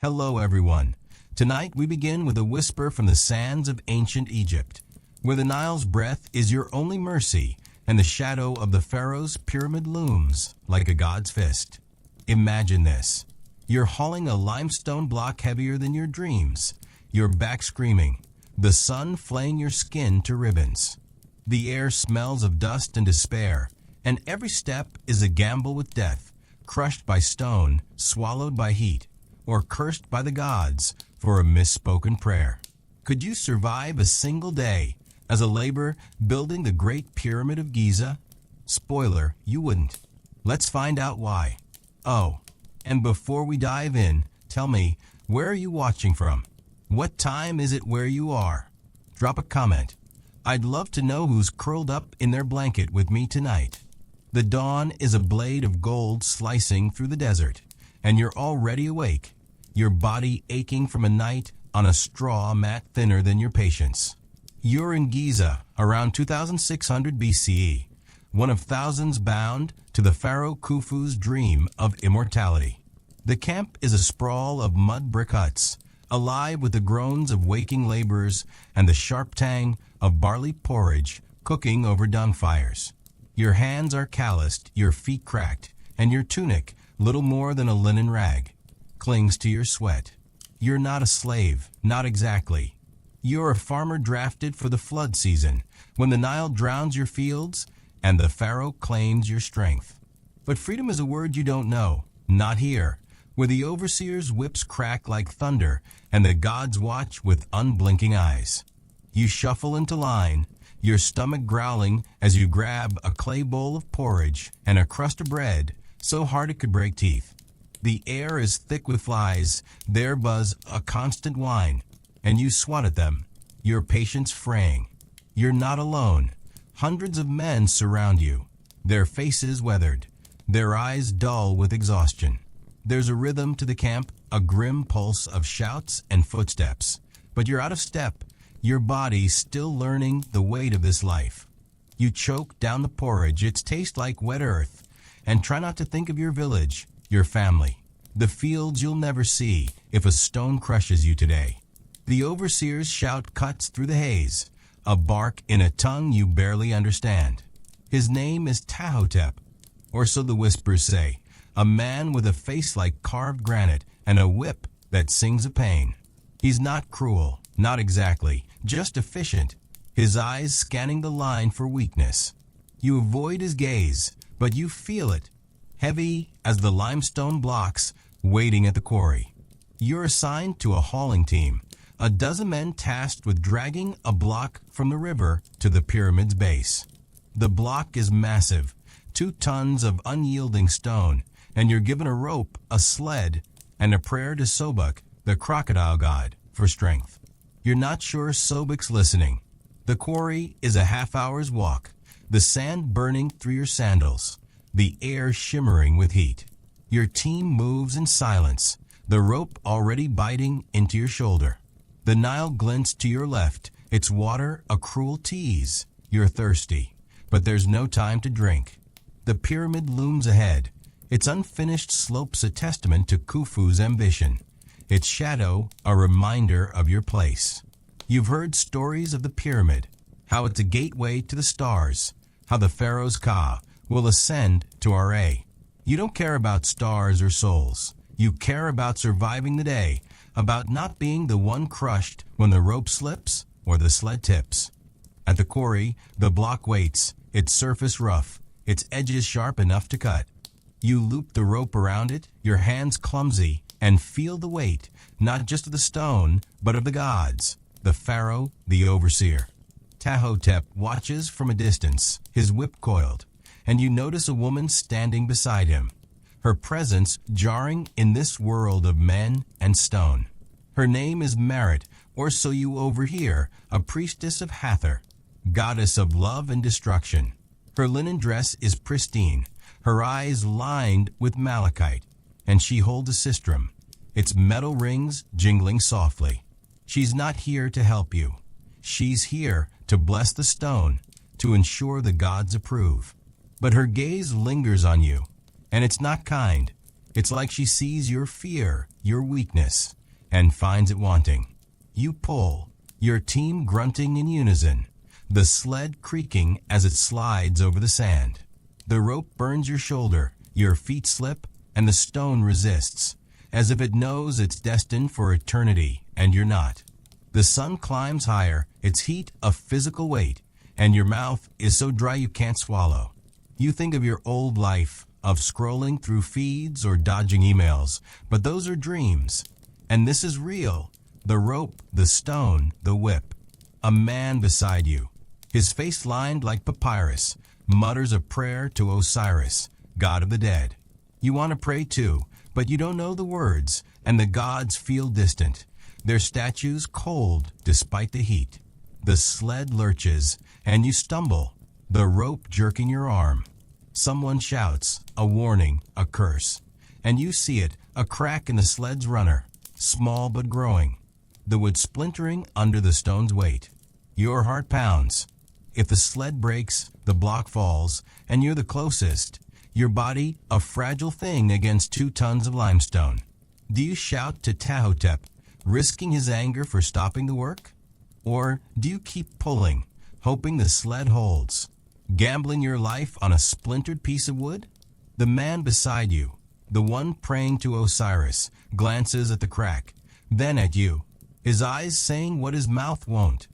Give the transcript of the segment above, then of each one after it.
Hello, everyone. Tonight we begin with a whisper from the sands of ancient Egypt, where the Nile's breath is your only mercy and the shadow of the pharaoh's pyramid looms like a god's fist. Imagine this. You're hauling a limestone block heavier than your dreams, your back screaming, the sun flaying your skin to ribbons. The air smells of dust and despair, and every step is a gamble with death, crushed by stone, swallowed by heat, or cursed by the gods for a misspoken prayer. Could you survive a single day as a laborer building the Great Pyramid of Giza? Spoiler, you wouldn't. Let's find out why. Oh, and before we dive in, tell me, where are you watching from? What time is it where you are? Drop a comment. I'd love to know who's curled up in their blanket with me tonight. The dawn is a blade of gold slicing through the desert, and you're already awake, your body aching from a night on a straw mat thinner than your patience. You're in Giza, around 2600 BCE, one of thousands bound to the pharaoh Khufu's dream of immortality. The camp is a sprawl of mud brick huts, alive with the groans of waking laborers and the sharp tang of barley porridge cooking over dung fires. Your hands are calloused, your feet cracked, and your tunic, little more than a linen rag, clings to your sweat. You're not a slave, not exactly. You're a farmer drafted for the flood season, when the Nile drowns your fields and the pharaoh claims your strength. But freedom is a word you don't know, not here, where the overseer's whips crack like thunder and the gods watch with unblinking eyes. You shuffle into line, your stomach growling as you grab a clay bowl of porridge and a crust of bread so hard it could break teeth. The air is thick with flies, there buzz a constant whine, and you swat at them, your patience fraying. You're not alone. Hundreds of men surround you, their faces weathered, their eyes dull with exhaustion. There's a rhythm to the camp, a grim pulse of shouts and footsteps. But you're out of step, your body still learning the weight of this life. You choke down the porridge, its taste like wet earth, and try not to think of your village, your family, the fields you'll never see if a stone crushes you today. The overseer's shout cuts through the haze, a bark in a tongue you barely understand. His name is Tahotep, or so the whispers say, a man with a face like carved granite and a whip that sings of pain. He's not cruel, not exactly, just efficient, his eyes scanning the line for weakness. You avoid his gaze, but you feel it, heavy as the limestone blocks waiting at the quarry. You're assigned to a hauling team, a dozen men tasked with dragging a block from the river to the pyramid's base. The block is massive, 2 tons of unyielding stone, and you're given a rope, a sled, and a prayer to Sobek, the crocodile god, for strength. You're not sure Sobek's listening. The quarry is a half-hour's walk, the sand burning through your sandals, the air shimmering with heat. Your team moves in silence, the rope already biting into your shoulder. The Nile glints to your left, its water a cruel tease. You're thirsty, but there's no time to drink. The pyramid looms ahead, its unfinished slopes a testament to Khufu's ambition, its shadow a reminder of your place. You've heard stories of the pyramid, how it's a gateway to the stars, how the pharaoh's Ka will ascend to Ra. You don't care about stars or souls. You care about surviving the day, about not being the one crushed when the rope slips or the sled tips. At the quarry, the block waits, its surface rough, its edges sharp enough to cut. You loop the rope around it, your hands clumsy, and feel the weight, not just of the stone, but of the gods, the pharaoh, the overseer. Tahotep watches from a distance, his whip coiled, and you notice a woman standing beside him, her presence jarring in this world of men and stone. Her name is Merit, or so you overhear, a priestess of Hathor, goddess of love and destruction. Her linen dress is pristine, her eyes lined with malachite, and she holds a sistrum, its metal rings jingling softly. She's not here to help you. She's here to bless the stone, to ensure the gods approve. But her gaze lingers on you, and it's not kind. It's like she sees your fear, your weakness, and finds it wanting. You pull, your team grunting in unison, the sled creaking as it slides over the sand. The rope burns your shoulder, your feet slip, and the stone resists, as if it knows it's destined for eternity, and you're not. The sun climbs higher, its heat a physical weight, and your mouth is so dry you can't swallow. You think of your old life, of scrolling through feeds or dodging emails, but those are dreams. And this is real. The rope, the stone, the whip. A man beside you, his face lined like papyrus, mutters a prayer to Osiris, god of the dead. You want to pray too, but you don't know the words, and the gods feel distant, their statues cold despite the heat. The sled lurches, and you stumble, the rope jerking your arm. Someone shouts, a warning, a curse, and you see it, a crack in the sled's runner, small but growing, the wood splintering under the stone's weight. Your heart pounds. If the sled breaks, the block falls, and you're the closest, your body a fragile thing against 2 tons of limestone. Do you shout to Tahotep, risking his anger for stopping the work? Or do you keep pulling, hoping the sled holds, gambling your life on a splintered piece of wood? The man beside you, the one praying to Osiris, glances at the crack, then at you, his eyes saying what his mouth won't.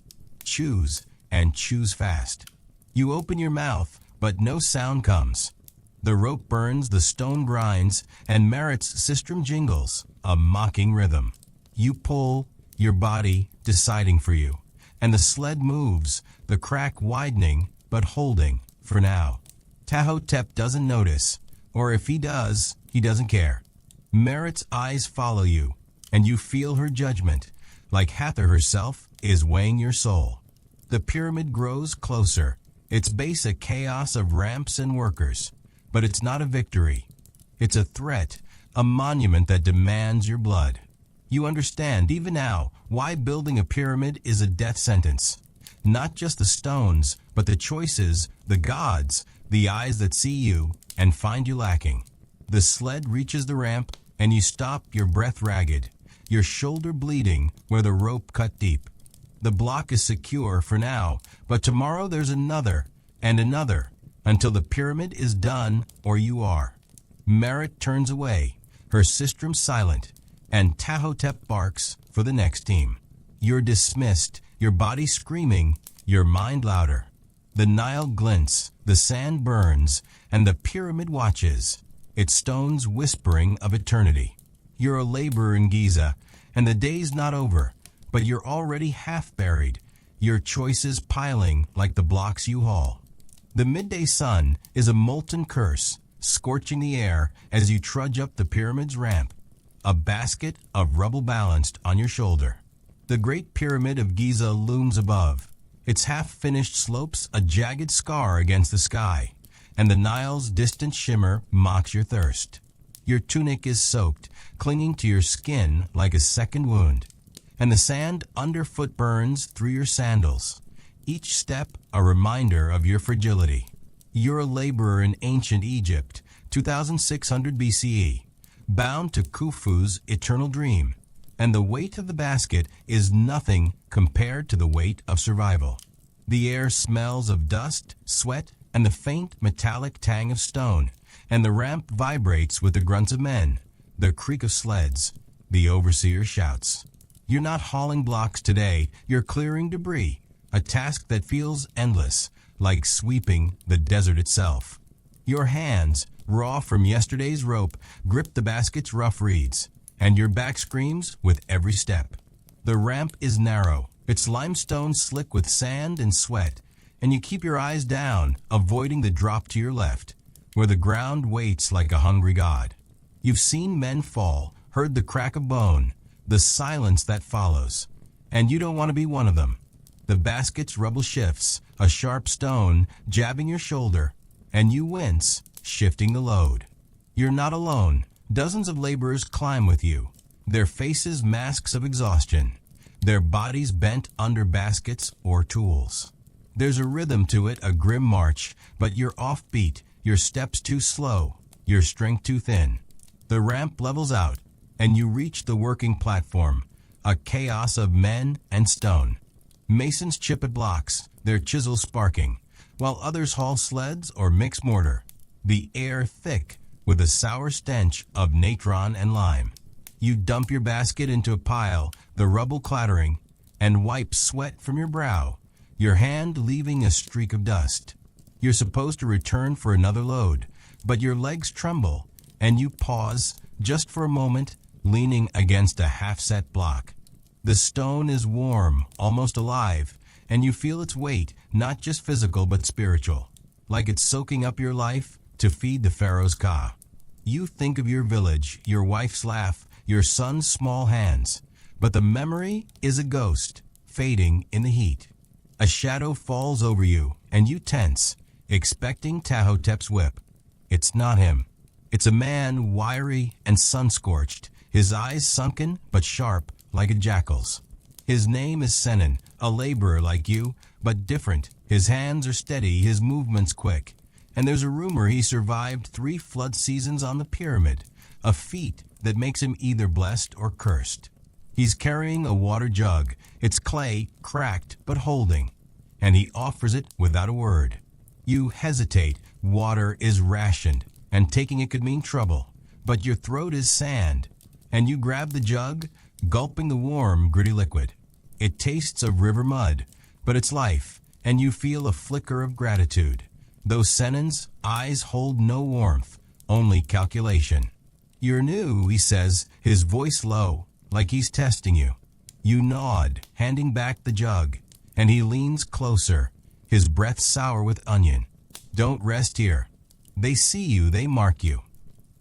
Choose, and choose fast. You open your mouth, but no sound comes. The rope burns, the stone grinds, and Merit's sistrum jingles, a mocking rhythm. You pull, your body deciding for you, and the sled moves, the crack widening, but holding, for now. Tahotep doesn't notice, or if he does, he doesn't care. Merit's eyes follow you, and you feel her judgment, like Hathor herself is weighing your soul. The pyramid grows closer, its base a chaos of ramps and workers, but it's not a victory. It's a threat, a monument that demands your blood. You understand, even now, why building a pyramid is a death sentence. Not just the stones, but the choices, the gods, the eyes that see you and find you lacking. The sled reaches the ramp, and you stop, your breath ragged, your shoulder bleeding where the rope cut deep. The block is secure for now, but tomorrow there's another, and another, until the pyramid is done or you are. Merit turns away, her sistrum silent, and Tahotep barks for the next team. You're dismissed, your body screaming, your mind louder. The Nile glints, the sand burns, and the pyramid watches, its stones whispering of eternity. You're a laborer in Giza, and the day's not over, but you're already half buried, your choices piling like the blocks you haul. The midday sun is a molten curse, scorching the air as you trudge up the pyramid's ramp, a basket of rubble balanced on your shoulder. The Great Pyramid of Giza looms above, its half-finished slopes a jagged scar against the sky, and the Nile's distant shimmer mocks your thirst. Your tunic is soaked, clinging to your skin like a second wound, and the sand underfoot burns through your sandals, each step a reminder of your fragility. You're a laborer in ancient Egypt, 2600 BCE, bound to Khufu's eternal dream, and the weight of the basket is nothing compared to the weight of survival. The air smells of dust, sweat, and the faint metallic tang of stone, and the ramp vibrates with the grunts of men, the creak of sleds, the overseer shouts. You're not hauling blocks today, you're clearing debris, a task that feels endless, like sweeping the desert itself. Your hands, raw from yesterday's rope, grip the basket's rough reeds, and your back screams with every step. The ramp is narrow, its limestone slick with sand and sweat, and you keep your eyes down, avoiding the drop to your left, where the ground waits like a hungry god. You've seen men fall, heard the crack of bone, the silence that follows, and you don't want to be one of them. The basket's rubble shifts, a sharp stone jabbing your shoulder, and you wince, shifting the load. You're not alone. Dozens of laborers climb with you, their faces masks of exhaustion, their bodies bent under baskets or tools. There's a rhythm to it, a grim march, but you're offbeat, your steps too slow, your strength too thin. The ramp levels out, and you reach the working platform, a chaos of men and stone. Masons chip at blocks, their chisels sparking, while others haul sleds or mix mortar. The air thick with a sour stench of natron and lime. You dump your basket into a pile, the rubble clattering, and wipe sweat from your brow, your hand leaving a streak of dust. You're supposed to return for another load, but your legs tremble, and you pause just for a moment, leaning against a half-set block. The stone is warm, almost alive, and you feel its weight, not just physical but spiritual, like it's soaking up your life to feed the Pharaoh's Ka. You think of your village, your wife's laugh, your son's small hands, but the memory is a ghost, fading in the heat. A shadow falls over you, and you tense, expecting Tahotep's whip. It's not him. It's a man wiry and sun-scorched, his eyes sunken but sharp like a jackal's. His name is Senin, a laborer like you, but different. His hands are steady, his movements quick. And there's a rumor he survived 3 flood seasons on the pyramid, a feat that makes him either blessed or cursed. He's carrying a water jug, its clay cracked but holding, and he offers it without a word. You hesitate, water is rationed, and taking it could mean trouble, but your throat is sand, and you grab the jug, gulping the warm, gritty liquid. It tastes of river mud, but it's life, and you feel a flicker of gratitude. Though Senin's eyes hold no warmth, only calculation. You're new, he says, his voice low, like he's testing you. You nod, handing back the jug, and he leans closer, his breath sour with onion. Don't rest here. They see you, they mark you.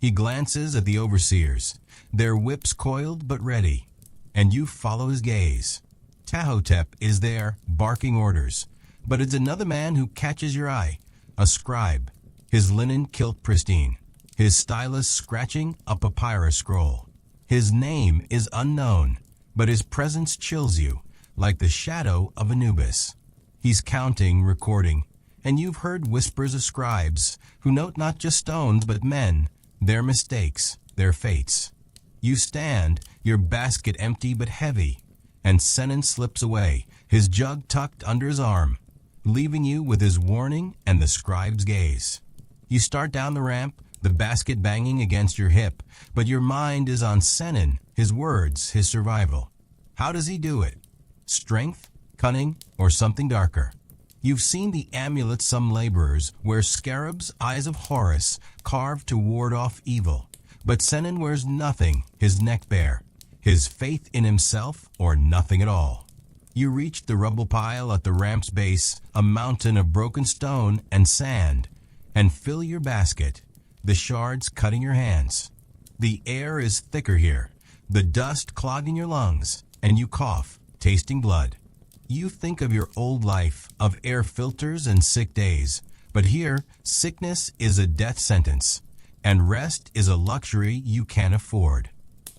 He glances at the overseers, their whips coiled but ready, and you follow his gaze. Tahotep is there, barking orders, but it's another man who catches your eye, a scribe, his linen kilt pristine, his stylus scratching a papyrus scroll. His name is unknown, but his presence chills you, like the shadow of Anubis. He's counting, recording, and you've heard whispers of scribes who note not just stones but men, their mistakes, their fates. You stand, your basket empty but heavy, and Senin slips away, his jug tucked under his arm, leaving you with his warning and the scribe's gaze. You start down the ramp, the basket banging against your hip, but your mind is on Senin, his words, his survival. How does he do it? Strength, cunning, or something darker? You've seen the amulets some laborers wear, scarabs, eyes of Horus, carved to ward off evil. But Senin wears nothing, his neck bare, his faith in himself or nothing at all. You reach the rubble pile at the ramp's base, a mountain of broken stone and sand, and fill your basket, the shards cutting your hands. The air is thicker here, the dust clogging your lungs, and you cough, tasting blood. You think of your old life, of air filters and sick days, but here, sickness is a death sentence, and rest is a luxury you can't afford.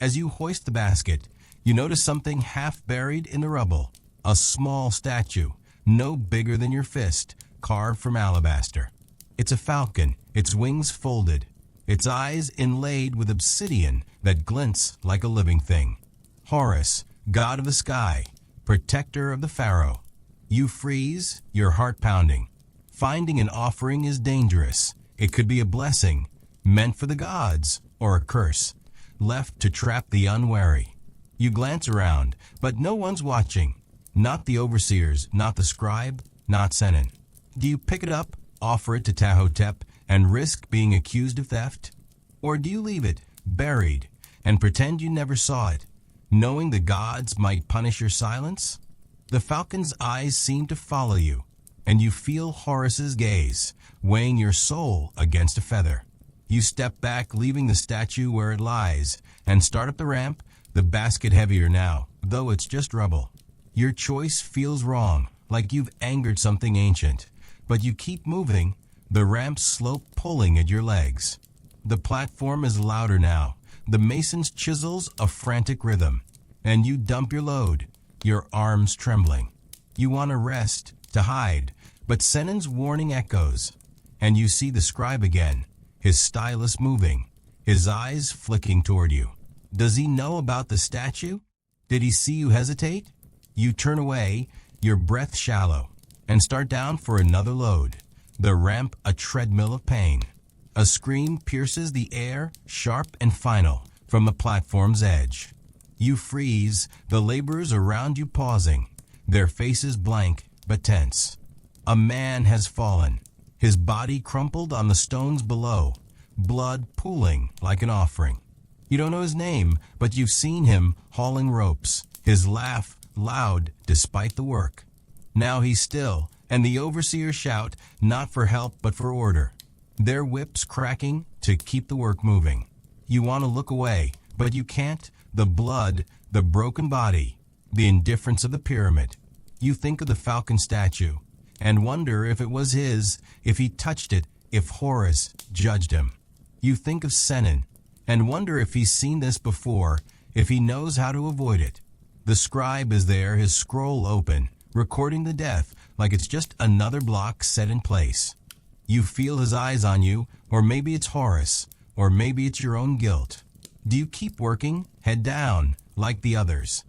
As you hoist the basket, you notice something half buried in the rubble, a small statue, no bigger than your fist, carved from alabaster. It's a falcon, its wings folded, its eyes inlaid with obsidian that glints like a living thing. Horus, god of the sky, protector of the pharaoh. You freeze, your heart pounding. Finding an offering is dangerous. It could be a blessing, meant for the gods, or a curse, left to trap the unwary. You glance around, but no one's watching. Not the overseers, not the scribe, not Senin. Do you pick it up, offer it to Tahotep, and risk being accused of theft? Or do you leave it, buried, and pretend you never saw it, knowing the gods might punish your silence? The falcon's eyes seem to follow you, and you feel Horus's gaze, weighing your soul against a feather. You step back, leaving the statue where it lies, and start up the ramp, the basket heavier now, though it's just rubble. Your choice feels wrong, like you've angered something ancient, but you keep moving, the ramp's slope pulling at your legs. The platform is louder now, the mason's chisels a frantic rhythm, and you dump your load, your arms trembling. You want to rest, to hide, but Senin's warning echoes, and you see the scribe again, his stylus moving, his eyes flicking toward you. Does he know about the statue? Did he see you hesitate? You turn away, your breath shallow, and start down for another load. The ramp a treadmill of pain. A scream pierces the air, sharp and final, from the platform's edge. You freeze, the laborers around you pausing, their faces blank but tense. A man has fallen, his body crumpled on the stones below, blood pooling like an offering. You don't know his name, but you've seen him hauling ropes, his laugh loud despite the work. Now he's still, and the overseers shout, not for help but for order. Their whips cracking to keep the work moving. You want to look away, but you can't. The blood, the broken body, the indifference of the pyramid. You think of the falcon statue and wonder if it was his, if he touched it, if Horus judged him. You think of Senin and wonder if he's seen this before, if he knows how to avoid it. The scribe is there, his scroll open, recording the death like it's just another block set in place. You feel his eyes on you, or maybe it's Horus, or maybe it's your own guilt. Do you keep working, head down, like the others,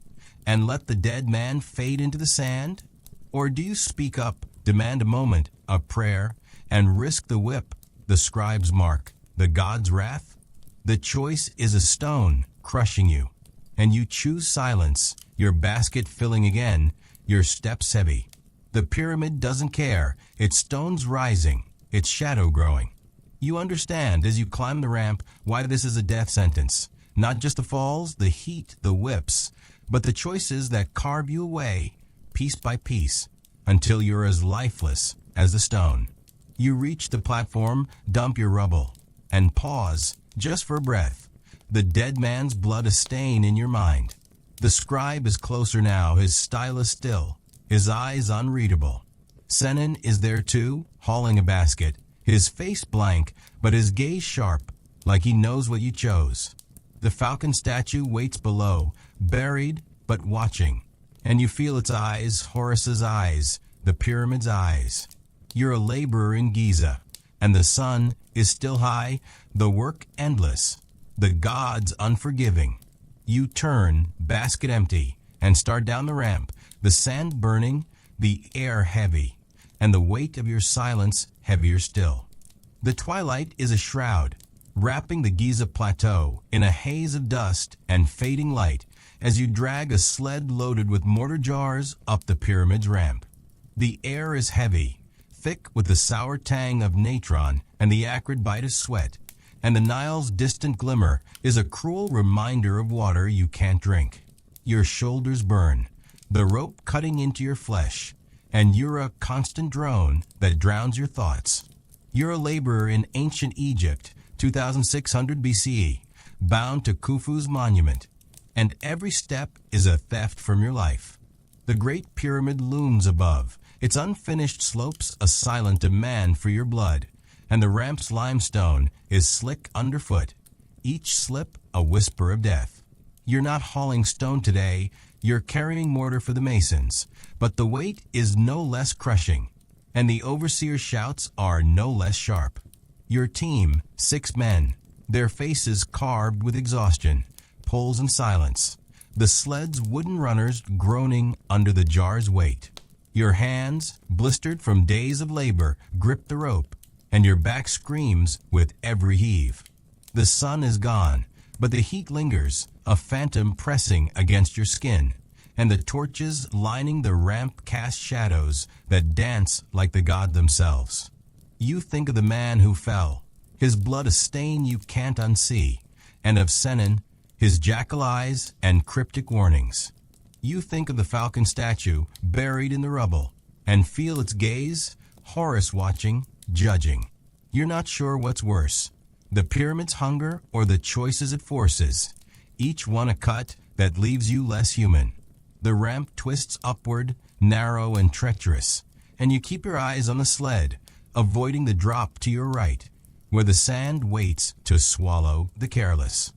and let the dead man fade into the sand? Or do you speak up, demand a moment, a prayer, and risk the whip, the scribe's mark, the god's wrath? The choice is a stone crushing you, and you choose silence, your basket filling again, your steps heavy. The pyramid doesn't care, its stones rising, its shadow growing. You understand as you climb the ramp why this is a death sentence. Not just the falls, the heat, the whips, but the choices that carve you away, piece by piece, until you're as lifeless as the stone. You reach the platform, dump your rubble, and pause, just for a breath. The dead man's blood a stain in your mind. The scribe is closer now, his stylus still, his eyes unreadable. Senin is there too, hauling a basket, his face blank, but his gaze sharp, like he knows what you chose. The falcon statue waits below, buried but watching, and you feel its eyes, Horus's eyes, the pyramid's eyes. You're a laborer in Giza, and the sun is still high, the work endless, the gods unforgiving. You turn, basket empty, and start down the ramp, the sand burning, the air heavy, and the weight of your silence heavier still. The twilight is a shroud, wrapping the Giza plateau in a haze of dust and fading light as you drag a sled loaded with mortar jars up the pyramid's ramp. The air is heavy, thick with the sour tang of natron and the acrid bite of sweat, and the Nile's distant glimmer is a cruel reminder of water you can't drink. Your shoulders burn, the rope cutting into your flesh, and you're a constant drone that drowns your thoughts. You're a laborer in ancient Egypt, 2600 BCE, bound to Khufu's monument, and every step is a theft from your life. The Great Pyramid looms above, its unfinished slopes a silent demand for your blood, and the ramp's limestone is slick underfoot, each slip a whisper of death. You're not hauling stone today, you're carrying mortar for the masons, but the weight is no less crushing, and the overseer's shouts are no less sharp. Your team, 6 men, their faces carved with exhaustion, pulls in silence, the sled's wooden runners groaning under the jar's weight. Your hands, blistered from days of labor, grip the rope, and your back screams with every heave. The sun is gone, but the heat lingers, a phantom pressing against your skin, and the torches lining the ramp cast shadows that dance like the god themselves. You think of the man who fell, his blood a stain you can't unsee, and of Senin, his jackal eyes and cryptic warnings. You think of the falcon statue buried in the rubble, and feel its gaze, Horus watching, judging. You're not sure what's worse, the pyramid's hunger or the choices it forces, each one a cut that leaves you less human. The ramp twists upward, narrow and treacherous, and you keep your eyes on the sled, avoiding the drop to your right, where the sand waits to swallow the careless.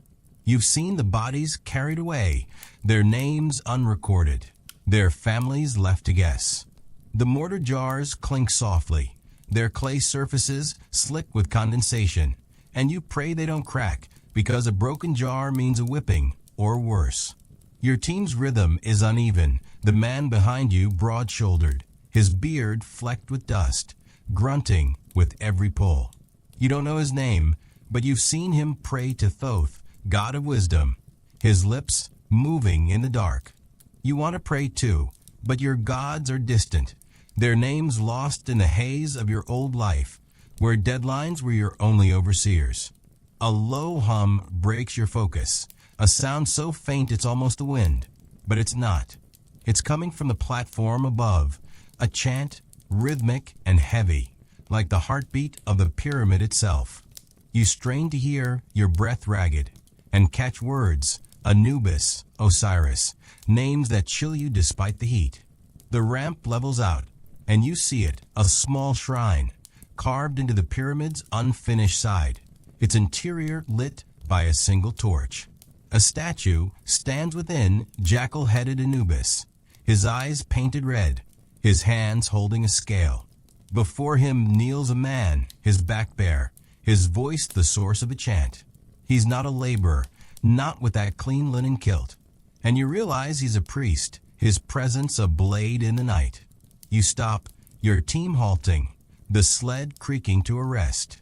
You've seen the bodies carried away, their names unrecorded, their families left to guess. The mortar jars clink softly, their clay surfaces slick with condensation, and you pray they don't crack, because a broken jar means a whipping, or worse. Your team's rhythm is uneven, the man behind you broad-shouldered, his beard flecked with dust, grunting with every pull. You don't know his name, but you've seen him pray to Thoth, god of wisdom, his lips moving in the dark. You want to pray too, but your gods are distant, their names lost in the haze of your old life, where deadlines were your only overseers. A low hum breaks your focus, a sound so faint it's almost a wind, but it's not. It's coming from the platform above, a chant, rhythmic and heavy, like the heartbeat of the pyramid itself. You strain to hear, your breath ragged, and catch words, Anubis, Osiris, names that chill you despite the heat. The ramp levels out, and you see it, a small shrine, carved into the pyramid's unfinished side, its interior lit by a single torch. A statue stands within, jackal-headed Anubis, his eyes painted red, his hands holding a scale. Before him kneels a man, his back bare, his voice the source of a chant. He's not a laborer, not with that clean linen kilt. And you realize he's a priest, his presence a blade in the night. You stop, your team halting, the sled creaking to a rest.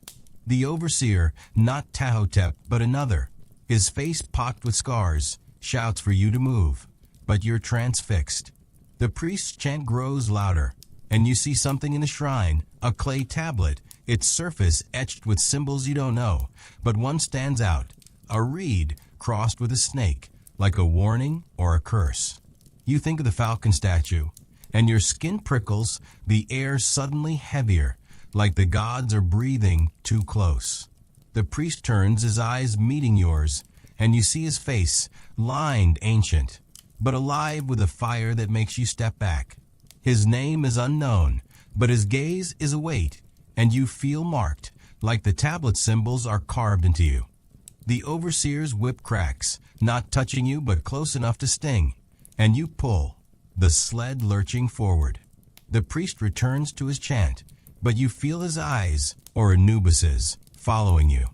The overseer, not Tahotep, but another, his face pocked with scars, shouts for you to move, but you're transfixed. The priest's chant grows louder, and you see something in the shrine, a clay tablet, its surface etched with symbols you don't know, but one stands out, a reed crossed with a snake, like a warning or a curse. You think of the falcon statue, and your skin prickles, the air suddenly heavier, like the gods are breathing too close. The priest turns, his eyes meeting yours, and you see his face, lined ancient, but alive with a fire that makes you step back. His name is unknown, but his gaze is await, and you feel marked, like the tablet symbols are carved into you. The overseer's whip cracks, not touching you but close enough to sting, and you pull, the sled lurching forward. The priest returns to his chant, but you feel his eyes, or Anubis's, following you.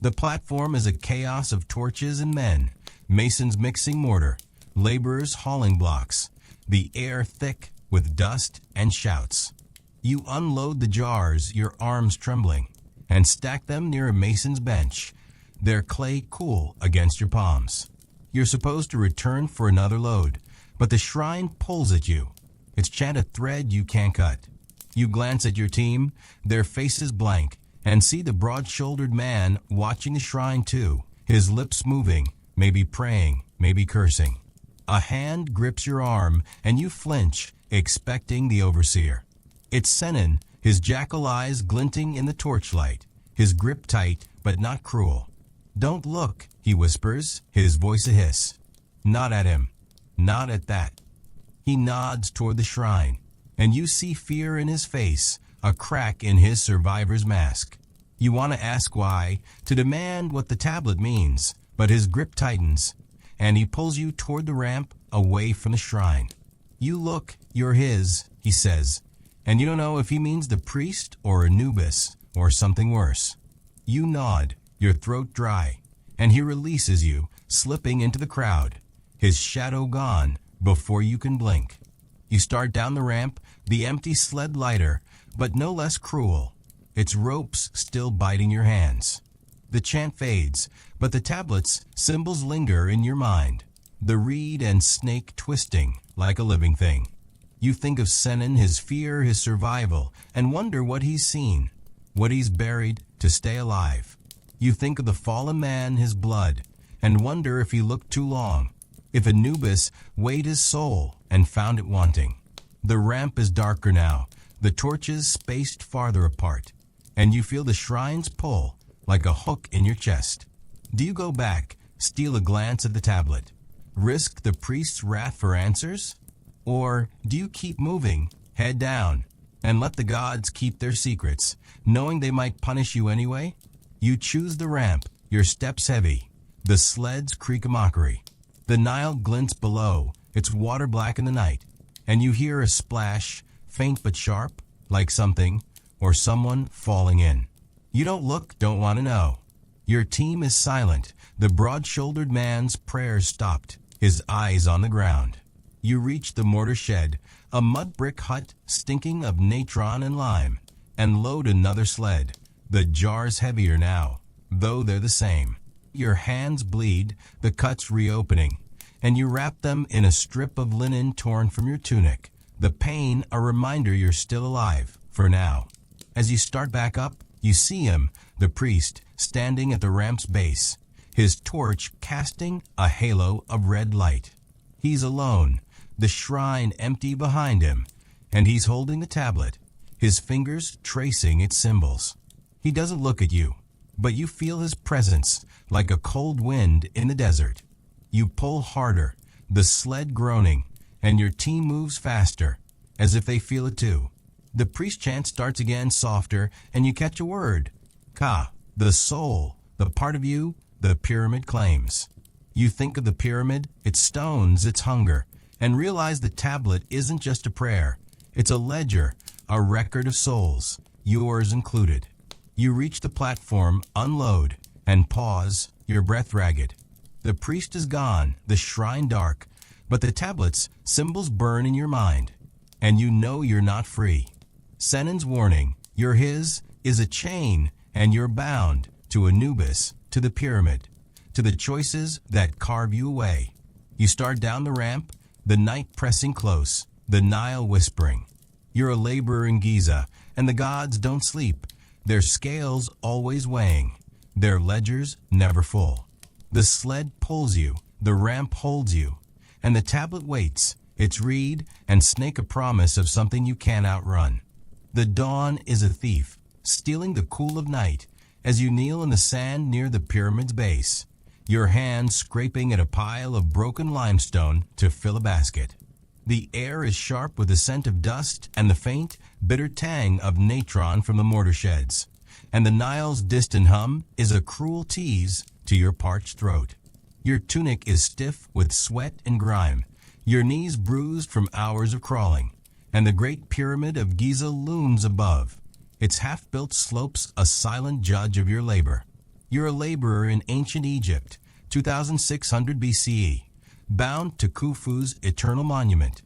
The platform is a chaos of torches and men, masons mixing mortar, laborers hauling blocks, the air thick with dust and shouts. You unload the jars, your arms trembling, and stack them near a mason's bench, their clay cool against your palms. You're supposed to return for another load, but the shrine pulls at you. Its chant a thread you can't cut. You glance at your team, their faces blank, and see the broad-shouldered man watching the shrine too, his lips moving, maybe praying, maybe cursing. A hand grips your arm, and you flinch, expecting the overseer. It's Senin, his jackal eyes glinting in the torchlight, his grip tight but not cruel. "Don't look," he whispers, his voice a hiss. "Not at him. Not at that." He nods toward the shrine, and you see fear in his face, a crack in his survivor's mask. You want to ask why, to demand what the tablet means, but his grip tightens, and he pulls you toward the ramp, away from the shrine. You look, you're his, he says, and you don't know if he means the priest or Anubis or something worse. You nod, your throat dry, and he releases you, slipping into the crowd, his shadow gone before you can blink. You start down the ramp, the empty sled lighter, but no less cruel, its ropes still biting your hands. The chant fades, but the tablet's symbols linger in your mind, the reed and snake twisting like a living thing. You think of Senin, his fear, his survival, and wonder what he's seen, what he's buried to stay alive. You think of the fallen man, his blood, and wonder if he looked too long, if Anubis weighed his soul and found it wanting. The ramp is darker now, the torches spaced farther apart, and you feel the shrine's pull like a hook in your chest. Do you go back, steal a glance at the tablet, risk the priest's wrath for answers? Or do you keep moving, head down, and let the gods keep their secrets, knowing they might punish you anyway? You choose the ramp, your steps heavy, the sleds creak a mockery. The Nile glints below, its water black in the night, and you hear a splash, faint but sharp, like something or someone falling in. You don't look, don't want to know. Your team is silent. The broad-shouldered man's prayers stopped, his eyes on the ground. You reach the mortar shed, a mud brick hut stinking of natron and lime, and load another sled. The jar's heavier now, though they're the same. Your hands bleed, the cuts reopening, and you wrap them in a strip of linen torn from your tunic. The pain a reminder you're still alive, for now. As you start back up, you see him, the priest, standing at the ramp's base, his torch casting a halo of red light. He's alone, the shrine empty behind him, and he's holding the tablet, his fingers tracing its symbols. He doesn't look at you, but you feel his presence like a cold wind in the desert. You pull harder, the sled groaning, and your team moves faster, as if they feel it too. The priest chant starts again softer, and you catch a word. Ka, the soul, the part of you the pyramid claims. You think of the pyramid, its stones, its hunger, and realize the tablet isn't just a prayer. It's a ledger, a record of souls, yours included. You reach the platform, unload, and pause, your breath ragged. The priest is gone, the shrine dark, but the tablet's symbols burn in your mind, and you know you're not free. Senon's warning, you're his, is a chain, and you're bound to Anubis, to the pyramid, to the choices that carve you away. You start down the ramp, the night pressing close, the Nile whispering. You're a laborer in Giza, and the gods don't sleep, their scales always weighing, their ledgers never full. The sled pulls you, the ramp holds you, and the tablet waits, its reed and snake a promise of something you can't outrun. The dawn is a thief, stealing the cool of night as you kneel in the sand near the pyramid's base, your hands scraping at a pile of broken limestone to fill a basket. The air is sharp with the scent of dust and the faint, bitter tang of natron from the mortar sheds, and the Nile's distant hum is a cruel tease to your parched throat. Your tunic is stiff with sweat and grime, your knees bruised from hours of crawling, and the great pyramid of Giza looms above, its half-built slopes a silent judge of your labor. You're a laborer in ancient Egypt, 2600 BCE, bound to Khufu's eternal monument,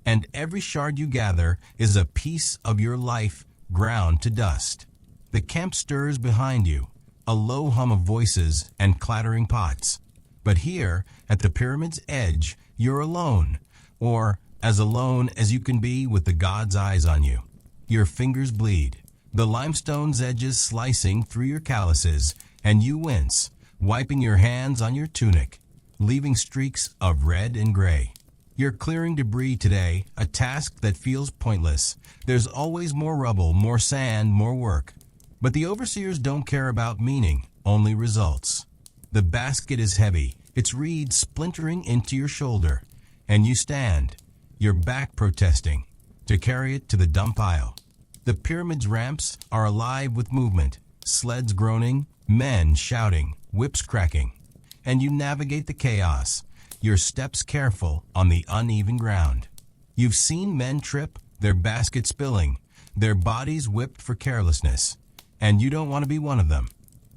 and every shard you gather is a piece of your life ground to dust. The camp stirs behind you, a low hum of voices and clattering pots. But here, at the pyramid's edge, you're alone, or as alone as you can be with the god's eyes on you. Your fingers bleed, the limestone's edges slicing through your calluses, and you wince, wiping your hands on your tunic, leaving streaks of red and gray. You're clearing debris today, a task that feels pointless. There's always more rubble, more sand, more work. But the overseers don't care about meaning, only results. The basket is heavy, its reed splintering into your shoulder, and you stand, your back protesting, to carry it to the dump pile. The pyramid's ramps are alive with movement, sleds groaning, men shouting, whips cracking, and you navigate the chaos, your steps careful on the uneven ground. You've seen men trip, their basket spilling, their bodies whipped for carelessness, and you don't want to be one of them.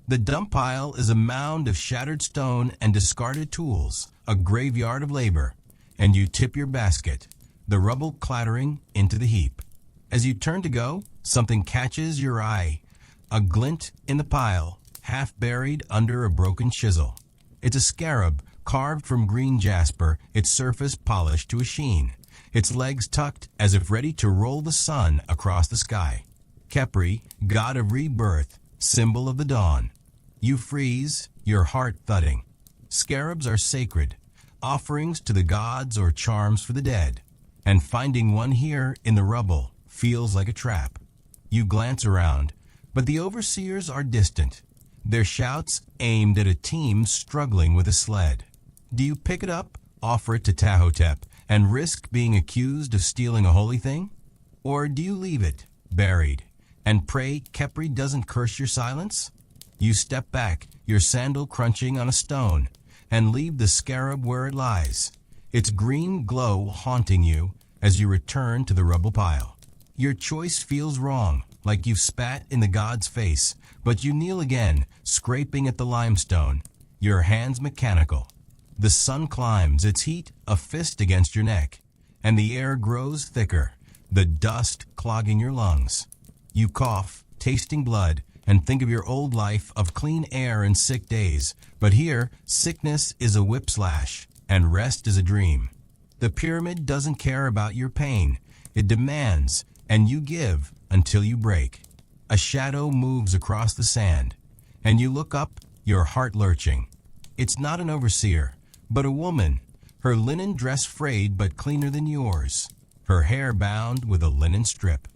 The dump pile is a mound of shattered stone and discarded tools, a graveyard of labor, and you tip your basket, the rubble clattering into the heap. As you turn to go, something catches your eye, a glint in the pile, half buried under a broken chisel. It's a scarab carved from green jasper, its surface polished to a sheen, its legs tucked as if ready to roll the sun across the sky. Khepri, god of rebirth, symbol of the dawn. You freeze, your heart thudding. Scarabs are sacred, offerings to the gods or charms for the dead, and finding one here in the rubble feels like a trap. You glance around, but the overseers are distant, their shouts aimed at a team struggling with a sled. Do you pick it up, offer it to Tahotep, and risk being accused of stealing a holy thing? Or do you leave it, buried, and pray Khepri doesn't curse your silence? You step back, your sandal crunching on a stone, and leave the scarab where it lies, its green glow haunting you as you return to the rubble pile. Your choice feels wrong, like you've spat in the god's face, but you kneel again, scraping at the limestone, your hands mechanical. The sun climbs, its heat a fist against your neck, and the air grows thicker, the dust clogging your lungs. You cough, tasting blood, and think of your old life of clean air and sick days, but here, sickness is a whip slash, and rest is a dream. The pyramid doesn't care about your pain. It demands, and you give until you break. A shadow moves across the sand, and you look up, your heart lurching. It's not an overseer, but a woman, her linen dress frayed but cleaner than yours, her hair bound with a linen strip.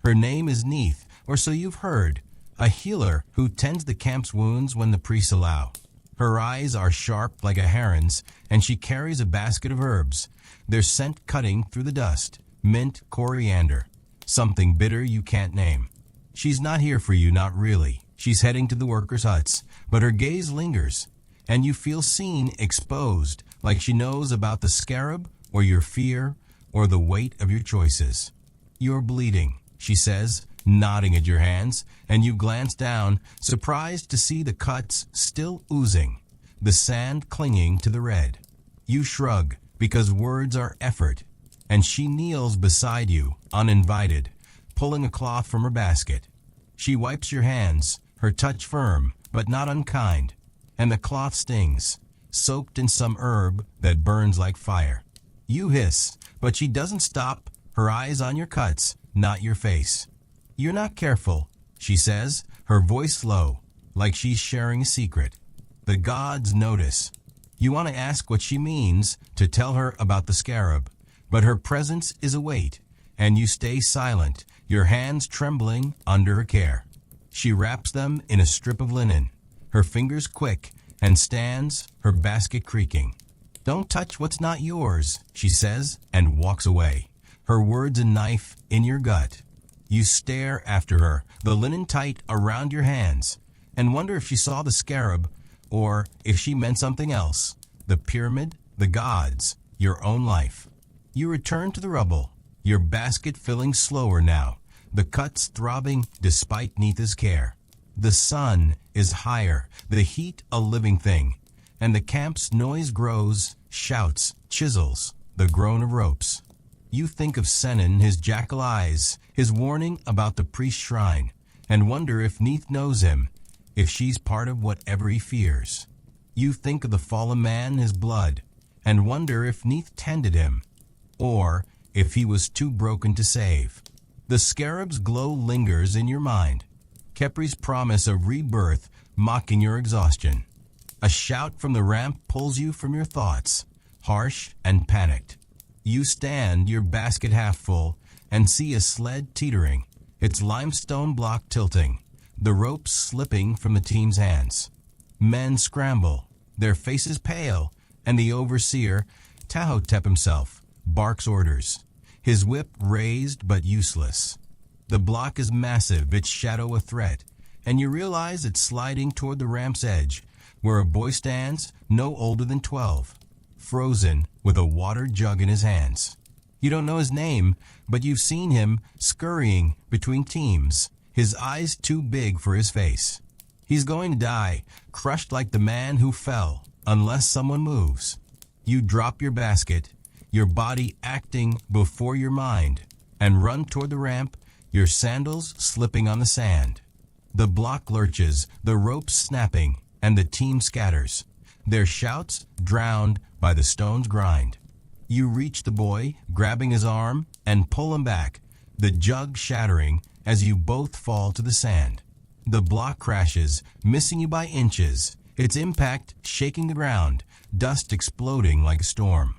Her name is Neith, or so you've heard, a healer who tends the camp's wounds when the priests allow. Her eyes are sharp like a heron's, and she carries a basket of herbs, their scent cutting through the dust, mint, coriander, something bitter you can't name. She's not here for you, not really. She's heading to the workers' huts, but her gaze lingers, and you feel seen, exposed, like she knows about the scarab, or your fear, or the weight of your choices. You're bleeding, she says, nodding at your hands, and you glance down, surprised to see the cuts still oozing, the sand clinging to the red. You shrug, because words are effort, and she kneels beside you, uninvited, pulling a cloth from her basket. She wipes your hands, her touch firm, but not unkind, and the cloth stings, soaked in some herb that burns like fire. You hiss, but she doesn't stop, her eyes on your cuts, not your face. You're not careful, she says, her voice low, like she's sharing a secret. The gods notice. You want to ask what she means, to tell her about the scarab, but her presence is a weight, and you stay silent, your hands trembling under her care. She wraps them in a strip of linen, her fingers quick, and stands, her basket creaking. Don't touch what's not yours, she says, and walks away, her words a knife in your gut. You stare after her, the linen tight around your hands, and wonder if she saw the scarab, or if she meant something else, the pyramid, the gods, your own life. You return to the rubble, your basket filling slower now, the cuts throbbing despite Neitha's care. The sun is higher, the heat a living thing, and the camp's noise grows, shouts, chisels, the groan of ropes. You think of Senan, his jackal eyes, his warning about the priest's shrine, and wonder if Neith knows him, if she's part of whatever he fears. You think of the fallen man, his blood, and wonder if Neith tended him, or if he was too broken to save. The scarab's glow lingers in your mind, Kepri's promise of rebirth mocking your exhaustion. A shout from the ramp pulls you from your thoughts, harsh and panicked. You stand, your basket half full, and see a sled teetering, its limestone block tilting, the ropes slipping from the team's hands. Men scramble, their faces pale, and the overseer, Tahotep himself, barks orders, his whip raised but useless. The block is massive, its shadow a threat, and you realize it's sliding toward the ramp's edge, where a boy stands, no older than 12, frozen with a water jug in his hands. You don't know his name, but you've seen him scurrying between teams, his eyes too big for his face. He's going to die, crushed like the man who fell, unless someone moves. You drop your basket, your body acting before your mind, and run toward the ramp, your sandals slipping on the sand. The block lurches, the ropes snapping, and the team scatters, their shouts drowned by the stone's grind. You reach the boy, grabbing his arm, and pull him back, the jug shattering as you both fall to the sand. The block crashes, missing you by inches, its impact shaking the ground, dust exploding like a storm.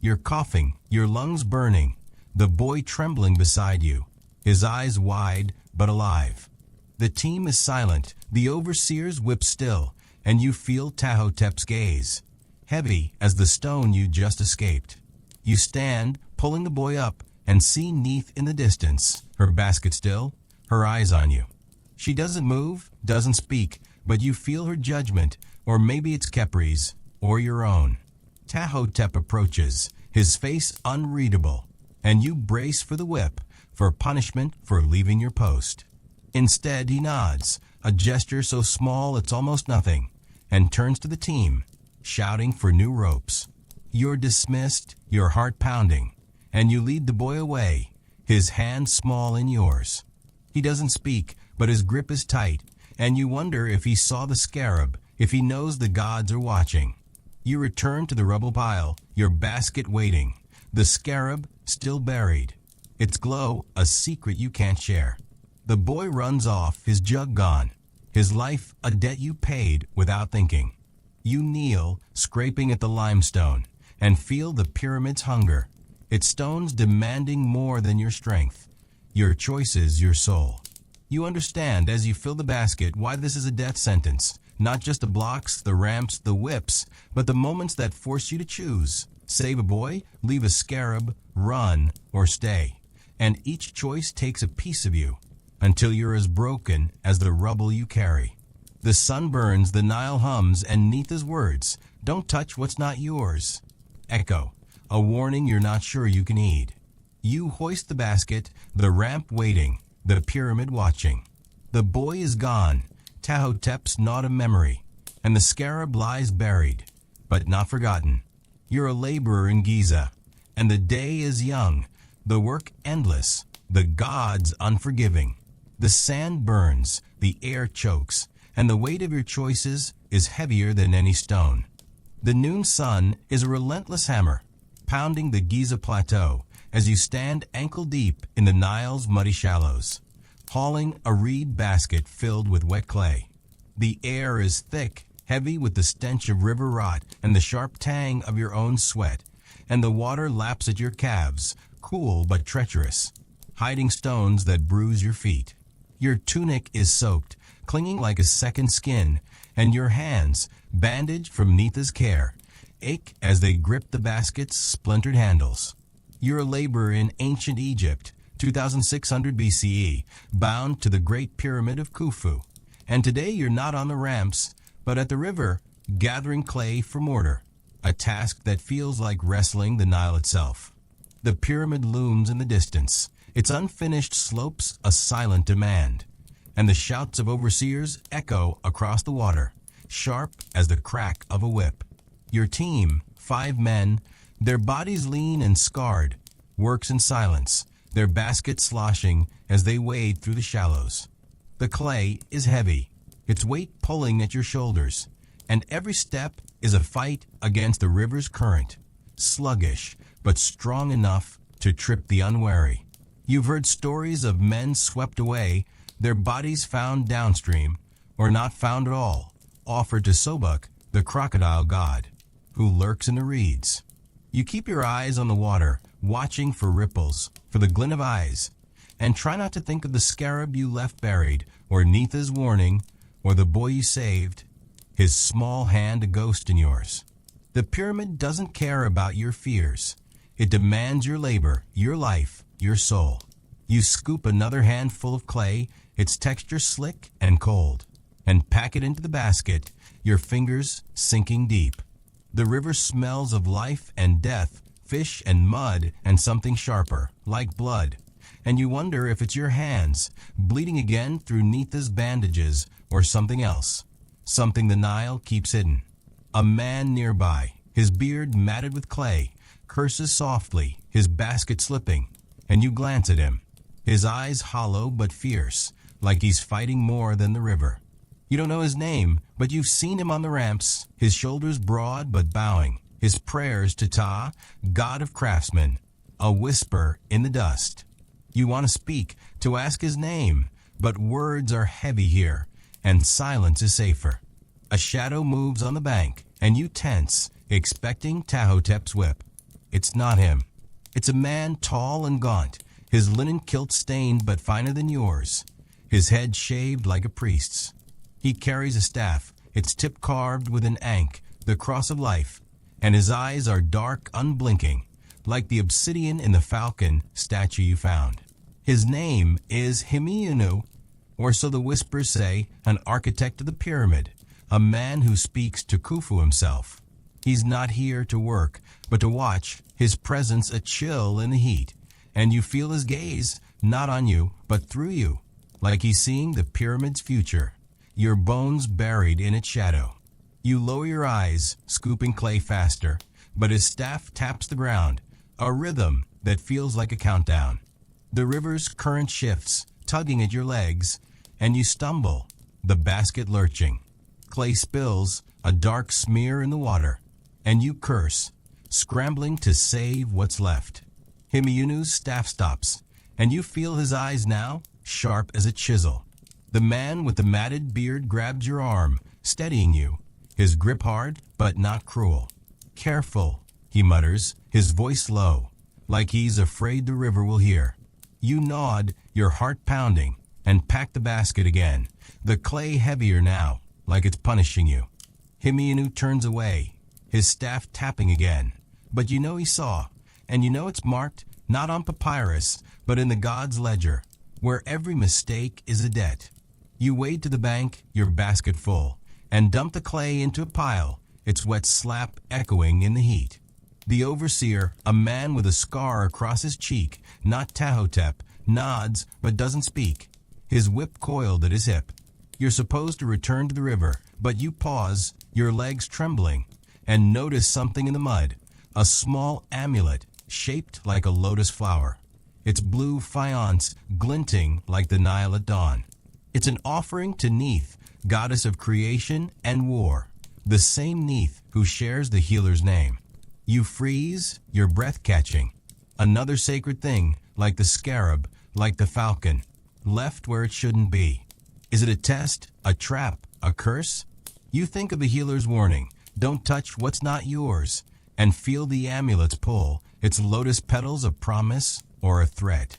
You're coughing, your lungs burning, the boy trembling beside you, his eyes wide but alive. The team is silent, the overseer's whip still, and you feel Tahotep's gaze, heavy as the stone you just escaped. You stand, pulling the boy up, and see Neith in the distance, her basket still, her eyes on you. She doesn't move, doesn't speak, but you feel her judgment, or maybe it's Kepri's, or your own. Tahotep approaches, his face unreadable, and you brace for the whip, for punishment for leaving your post. Instead, he nods, a gesture so small it's almost nothing, and turns to the team, shouting for new ropes. You're dismissed, your heart pounding, and you lead the boy away, his hand small in yours. He doesn't speak, but his grip is tight, and you wonder if he saw the scarab, if he knows the gods are watching. You return to the rubble pile, your basket waiting, the scarab still buried. Its glow, a secret you can't share. The boy runs off, his jug gone, his life a debt you paid without thinking. You kneel, scraping at the limestone, and feel the pyramid's hunger, its stones demanding more than your strength, your choices, your soul. You understand as you fill the basket why this is a death sentence, not just the blocks, the ramps, the whips, but the moments that force you to choose. Save a boy, leave a scarab, run, or stay. And each choice takes a piece of you, until you're as broken as the rubble you carry. The sun burns, the Nile hums, and 'neath his words, don't touch what's not yours. Echo, a warning you're not sure you can heed. You hoist the basket, the ramp waiting, the pyramid watching. The boy is gone, Tahotep's not a memory, and the scarab lies buried, but not forgotten. You're a laborer in Giza, and the day is young, the work endless, the gods unforgiving. The sand burns, the air chokes, and the weight of your choices is heavier than any stone. The noon sun is a relentless hammer, pounding the Giza plateau as you stand ankle deep in the Nile's muddy shallows, hauling a reed basket filled with wet clay. The air is thick, heavy with the stench of river rot and the sharp tang of your own sweat, and the water laps at your calves, cool but treacherous, hiding stones that bruise your feet. Your tunic is soaked, clinging like a second skin, and your hands, bandaged from Neetha's care, ache as they grip the basket's splintered handles. You're a laborer in ancient Egypt, 2600 BCE, bound to the Great Pyramid of Khufu. And today you're not on the ramps, but at the river, gathering clay for mortar, a task that feels like wrestling the Nile itself. The pyramid looms in the distance, its unfinished slopes a silent demand, and the shouts of overseers echo across the water, sharp as the crack of a whip. Your team, 5 men, their bodies lean and scarred, works in silence, their baskets sloshing as they wade through the shallows. The clay is heavy, its weight pulling at your shoulders, and every step is a fight against the river's current, sluggish but strong enough to trip the unwary. You've heard stories of men swept away, their bodies found downstream, or not found at all, offered to Sobuk, the crocodile god, who lurks in the reeds. You keep your eyes on the water, watching for ripples, for the glint of eyes, and try not to think of the scarab you left buried, or Neetha's warning, or the boy you saved, his small hand a ghost in yours. The pyramid doesn't care about your fears. It demands your labor, your life, your soul. You scoop another handful of clay, its texture slick and cold, and pack it into the basket, your fingers sinking deep. The river smells of life and death, fish and mud, and something sharper, like blood. And you wonder if it's your hands, bleeding again through Neetha's bandages, or something else, something the Nile keeps hidden. A man nearby, his beard matted with clay, curses softly, his basket slipping, and you glance at him, his eyes hollow but fierce, like he's fighting more than the river. You don't know his name, but you've seen him on the ramps, his shoulders broad but bowing, his prayers to Ta, god of craftsmen, a whisper in the dust. You want to speak, to ask his name, but words are heavy here, and silence is safer. A shadow moves on the bank, and you tense, expecting Tahotep's whip. It's not him. It's a man tall and gaunt, his linen kilt stained but finer than yours, his head shaved like a priest's. He carries a staff, its tip carved with an ankh, the cross of life, and his eyes are dark, unblinking, like the obsidian in the falcon statue you found. His name is Himiunu, or so the whispers say, an architect of the pyramid, a man who speaks to Khufu himself. He's not here to work, but to watch, his presence a chill in the heat, and you feel his gaze, not on you, but through you. like he's seeing the pyramid's future, your bones buried in its shadow. You lower your eyes, scooping clay faster, but his staff taps the ground, a rhythm that feels like a countdown. The river's current shifts, tugging at your legs, and you stumble, the basket lurching. Clay spills, a dark smear in the water, and you curse, scrambling to save what's left. Himiunu's staff stops, and you feel his eyes now, sharp as a chisel. The man with the matted beard grabs your arm, steadying you, his grip hard but not cruel. "Careful," he mutters, his voice low, like he's afraid the river will hear. You nod, your heart pounding, and pack the basket again, the clay heavier now, like it's punishing you. Himiunu turns away, his staff tapping again, but you know he saw, and you know it's marked not on papyrus, but in the god's ledger, where every mistake is a debt. You wade to the bank, your basket full, and dump the clay into a pile, its wet slap echoing in the heat. The overseer, a man with a scar across his cheek, not Tahotep, nods but doesn't speak, his whip coiled at his hip. You're supposed to return to the river, but you pause, your legs trembling, and notice something in the mud, a small amulet shaped like a lotus flower, its blue faience glinting like the Nile at dawn. It's an offering to Neith, goddess of creation and war, the same Neith who shares the healer's name. You freeze, your breath catching. Another sacred thing, like the scarab, like the falcon, left where it shouldn't be. Is it a test, a trap, a curse? You think of the healer's warning, don't touch what's not yours, and feel the amulet's pull, its lotus petals a promise or a threat.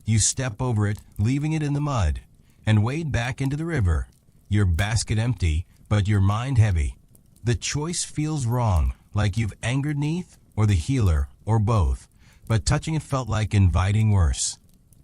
You step over it, leaving it in the mud, and wade back into the river, your basket empty, but your mind heavy. The choice feels wrong, like you've angered Neith or the healer or both, but touching it felt like inviting worse.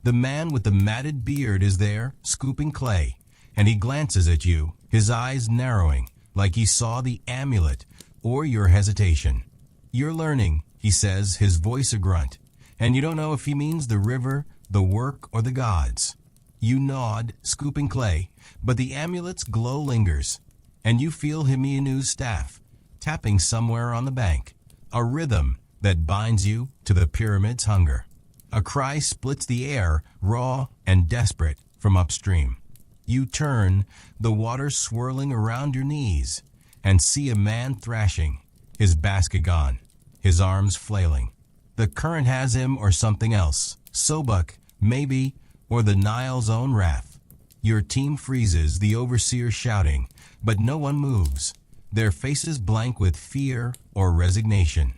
The man with the matted beard is there, scooping clay, and he glances at you, his eyes narrowing, like he saw the amulet or your hesitation. You're learning, he says, his voice a grunt, and you don't know if he means the river, the work, or the gods. You nod, scooping clay, but the amulet's glow lingers, and you feel Himiunu's staff, tapping somewhere on the bank, a rhythm that binds you to the pyramid's hunger. A cry splits the air, raw and desperate, from upstream. You turn, the water swirling around your knees, and see a man thrashing, his basket gone, his arms flailing. The current has him or something else, Sobuk, maybe, or the Nile's own wrath. Your team freezes, the overseer shouting, but no one moves, their faces blank with fear or resignation.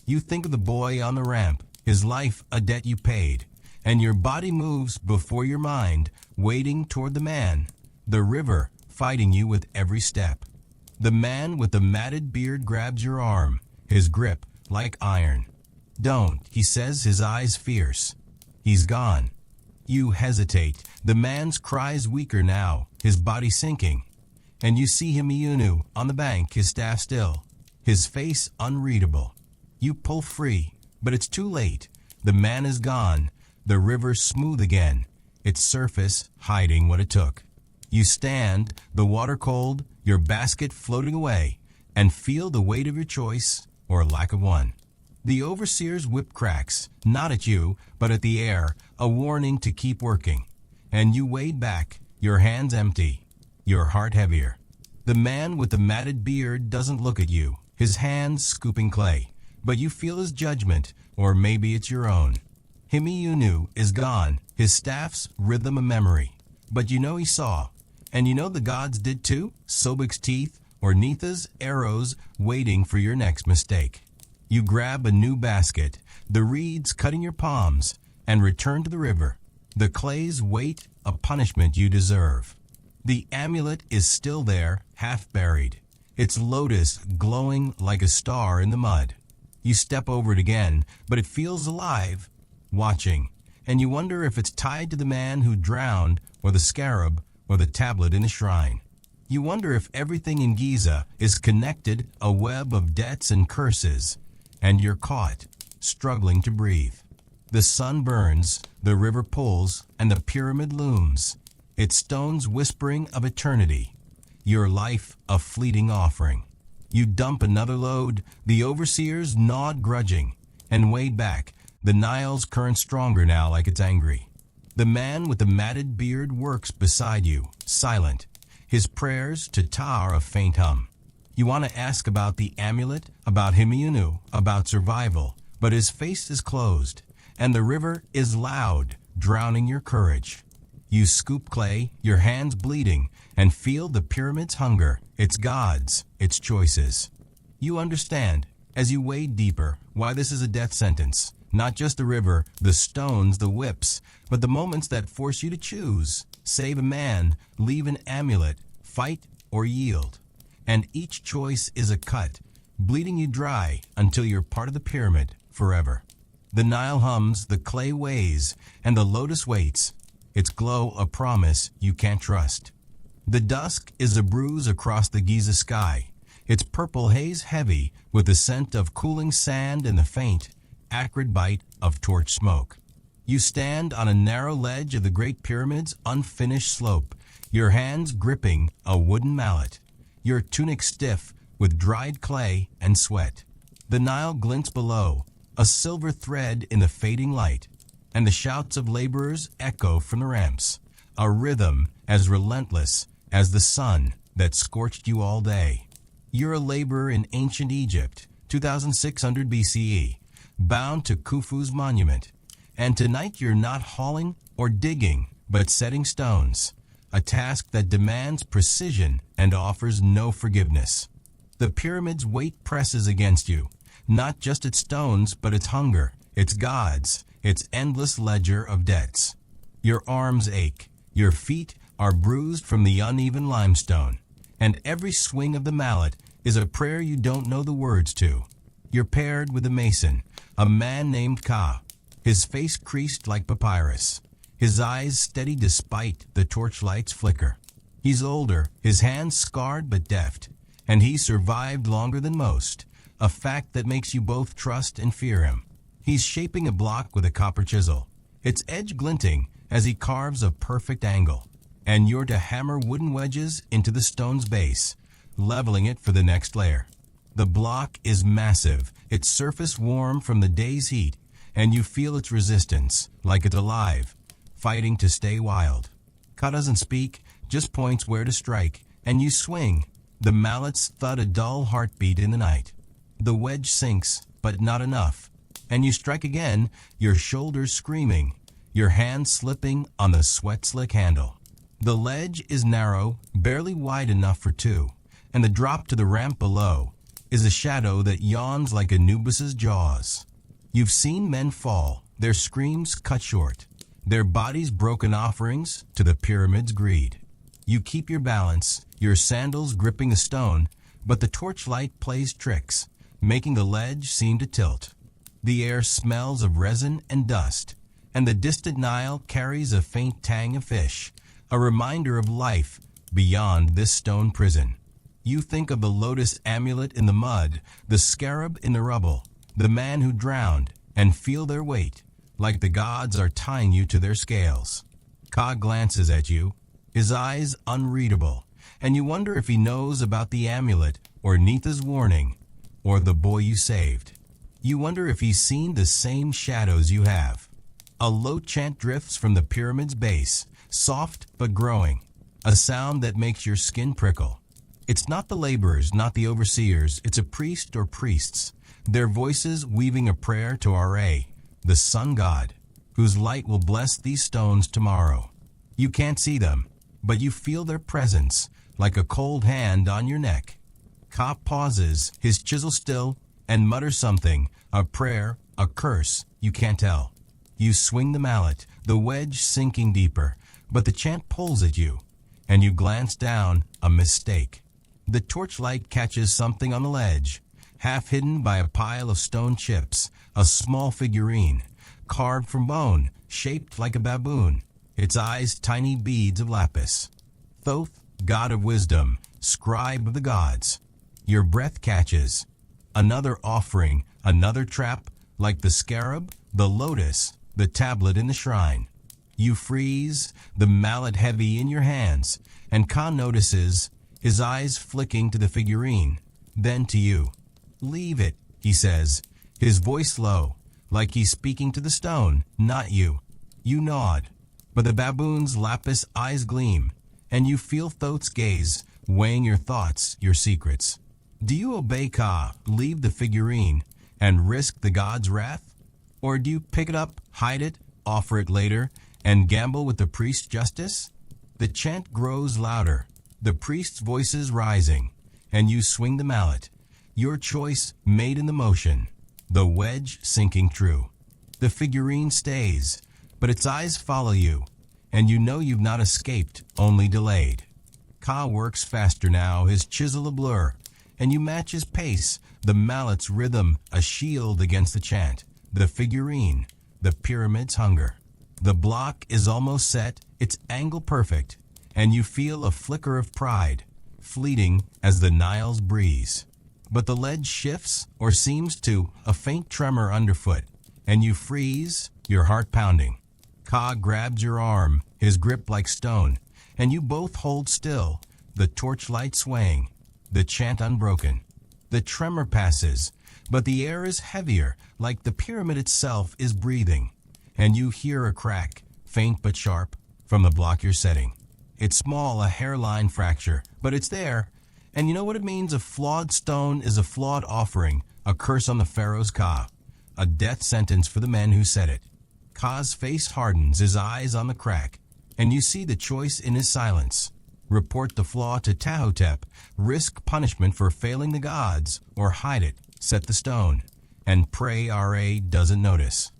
You think of the boy on the ramp, his life a debt you paid, and your body moves before your mind, wading toward the man, the river fighting you with every step. The man with the matted beard grabs your arm, his grip like iron. "Don't," he says, his eyes fierce. He's gone. You hesitate. The man's cries weaker now, his body sinking. And you see Himiunu on the bank, his staff still, his face unreadable. You pull free, but it's too late. The man is gone, the river smooth again, its surface hiding what it took. You stand, the water cold, your basket floating away, and feel the weight of your choice or lack of one. The overseer's whip cracks, not at you, but at the air, a warning to keep working. And you wade back, your hands empty, your heart heavier. The man with the matted beard doesn't look at you, his hands scooping clay, but you feel his judgment, or maybe it's your own. Himiunu is gone, his staff's rhythm a memory, but you know he saw, and you know the gods did too, Sobuk's teeth, or Neitha's arrows waiting for your next mistake. You grab a new basket, the reeds cutting your palms, and return to the river. The clay's weight, a punishment you deserve. The amulet is still there, half buried, its lotus glowing like a star in the mud. You step over it again, but it feels alive, watching, and you wonder if it's tied to the man who drowned, or the scarab, or the tablet in the shrine. You wonder if everything in Giza is connected, a web of debts and curses, and you're caught, struggling to breathe. The sun burns, the river pulls, and the pyramid looms. its stones whispering of eternity, your life a fleeting offering. You dump another load, the overseers gnawed grudging, and wade back, the Nile's current stronger now like it's angry. The man with the matted beard works beside you, silent, his prayers to tar a faint hum. You want to ask about the amulet, about Himiunu, about survival, but his face is closed, and the river is loud, drowning your courage. You scoop clay, your hands bleeding, and feel the pyramid's hunger, its gods, its choices. You understand, as you wade deeper, why this is a death sentence. Not just the river, the stones, the whips, but the moments that force you to choose. Save a man, leave an amulet, fight or yield. And each choice is a cut, bleeding you dry until you're part of the pyramid forever. The Nile hums, the clay weighs, and the lotus waits, its glow a promise you can't trust. The dusk is a bruise across the Giza sky, its purple haze heavy with the scent of cooling sand and the faint, acrid bite of torch smoke. You stand on a narrow ledge of the Great Pyramid's unfinished slope, your hands gripping a wooden mallet, your tunic stiff with dried clay and sweat. The Nile glints below, a silver thread in the fading light, and the shouts of laborers echo from the ramps, a rhythm as relentless as the sun that scorched you all day. You're a laborer in ancient Egypt, 2600 BCE, bound to Khufu's monument, and tonight you're not hauling or digging, but setting stones, a task that demands precision and offers no forgiveness. The pyramid's weight presses against you, not just its stones, but its hunger, its gods, its endless ledger of debts. Your arms ache, your feet are bruised from the uneven limestone, and every swing of the mallet is a prayer you don't know the words to. You're paired with a mason, a man named Ka, his face creased like papyrus, his eyes steady despite the torchlight's flicker. He's older, his hands scarred but deft, and he survived longer than most, a fact that makes you both trust and fear him. He's shaping a block with a copper chisel, its edge glinting as he carves a perfect angle, and you're to hammer wooden wedges into the stone's base, leveling it for the next layer. The block is massive, its surface warm from the day's heat, and you feel its resistance, like it's alive, fighting to stay wild. Ka doesn't speak, just points where to strike, and you swing. The mallets thud a dull heartbeat in the night. The wedge sinks, but not enough, and you strike again, your shoulders screaming, your hands slipping on the sweat-slick handle. The ledge is narrow, barely wide enough for two, and the drop to the ramp below is a shadow that yawns like Anubis's jaws. You've seen men fall, their screams cut short, their bodies broken offerings to the pyramid's greed. You keep your balance, your sandals gripping the stone, but the torchlight plays tricks, making the ledge seem to tilt. The air smells of resin and dust, and the distant Nile carries a faint tang of fish, a reminder of life beyond this stone prison. You think of the lotus amulet in the mud, the scarab in the rubble, the man who drowned, and feel their weight, like the gods are tying you to their scales. Ka glances at you, his eyes unreadable, and you wonder if he knows about the amulet, or Neetha's warning, or the boy you saved. You wonder if he's seen the same shadows you have. A low chant drifts from the pyramid's base, soft but growing, a sound that makes your skin prickle. It's not the laborers, not the overseers, it's a priest or priests, their voices weaving a prayer to Ra, the sun god, whose light will bless these stones tomorrow. You can't see them, but you feel their presence, like a cold hand on your neck. Ka pauses, his chisel still, and mutters something, a prayer, a curse, you can't tell. You swing the mallet, the wedge sinking deeper, but the chant pulls at you, and you glance down, a mistake. The torchlight catches something on the ledge, half hidden by a pile of stone chips, a small figurine, carved from bone, shaped like a baboon, its eyes tiny beads of lapis. Thoth, god of wisdom, scribe of the gods. Your breath catches. Another offering, another trap, like the scarab, the lotus, the tablet in the shrine. You freeze, the mallet heavy in your hands, and Ka notices, his eyes flicking to the figurine, then to you. "Leave it," he says, his voice low, like he's speaking to the stone, not you. You nod, but the baboon's lapis eyes gleam, and you feel Thoth's gaze, weighing your thoughts, your secrets. Do you obey Ka, leave the figurine, and risk the god's wrath? Or do you pick it up, hide it, offer it later, and gamble with the priest's justice? The chant grows louder, the priest's voices rising, and you swing the mallet, your choice made in the motion, the wedge sinking true. The figurine stays, but its eyes follow you, and you know you've not escaped, only delayed. Ka works faster now, his chisel a blur, and you match his pace, the mallet's rhythm a shield against the chant, the figurine, the pyramid's hunger. The block is almost set, its angle perfect, and you feel a flicker of pride, fleeting as the Nile's breeze. But the ledge shifts, or seems to, a faint tremor underfoot, and you freeze, your heart pounding. Ka grabs your arm, his grip like stone, and you both hold still, the torchlight swaying, the chant unbroken. The tremor passes, but the air is heavier, like the pyramid itself is breathing, and you hear a crack, faint but sharp, from the block you're setting. It's small, a hairline fracture, but it's there, and you know what it means? A flawed stone is a flawed offering, a curse on the pharaoh's Ka, a death sentence for the men who set it. Ka's face hardens, his eyes on the crack, and you see the choice in his silence. Report the flaw to Tahotep, risk punishment for failing the gods, or hide it, set the stone, and pray Ra doesn't notice.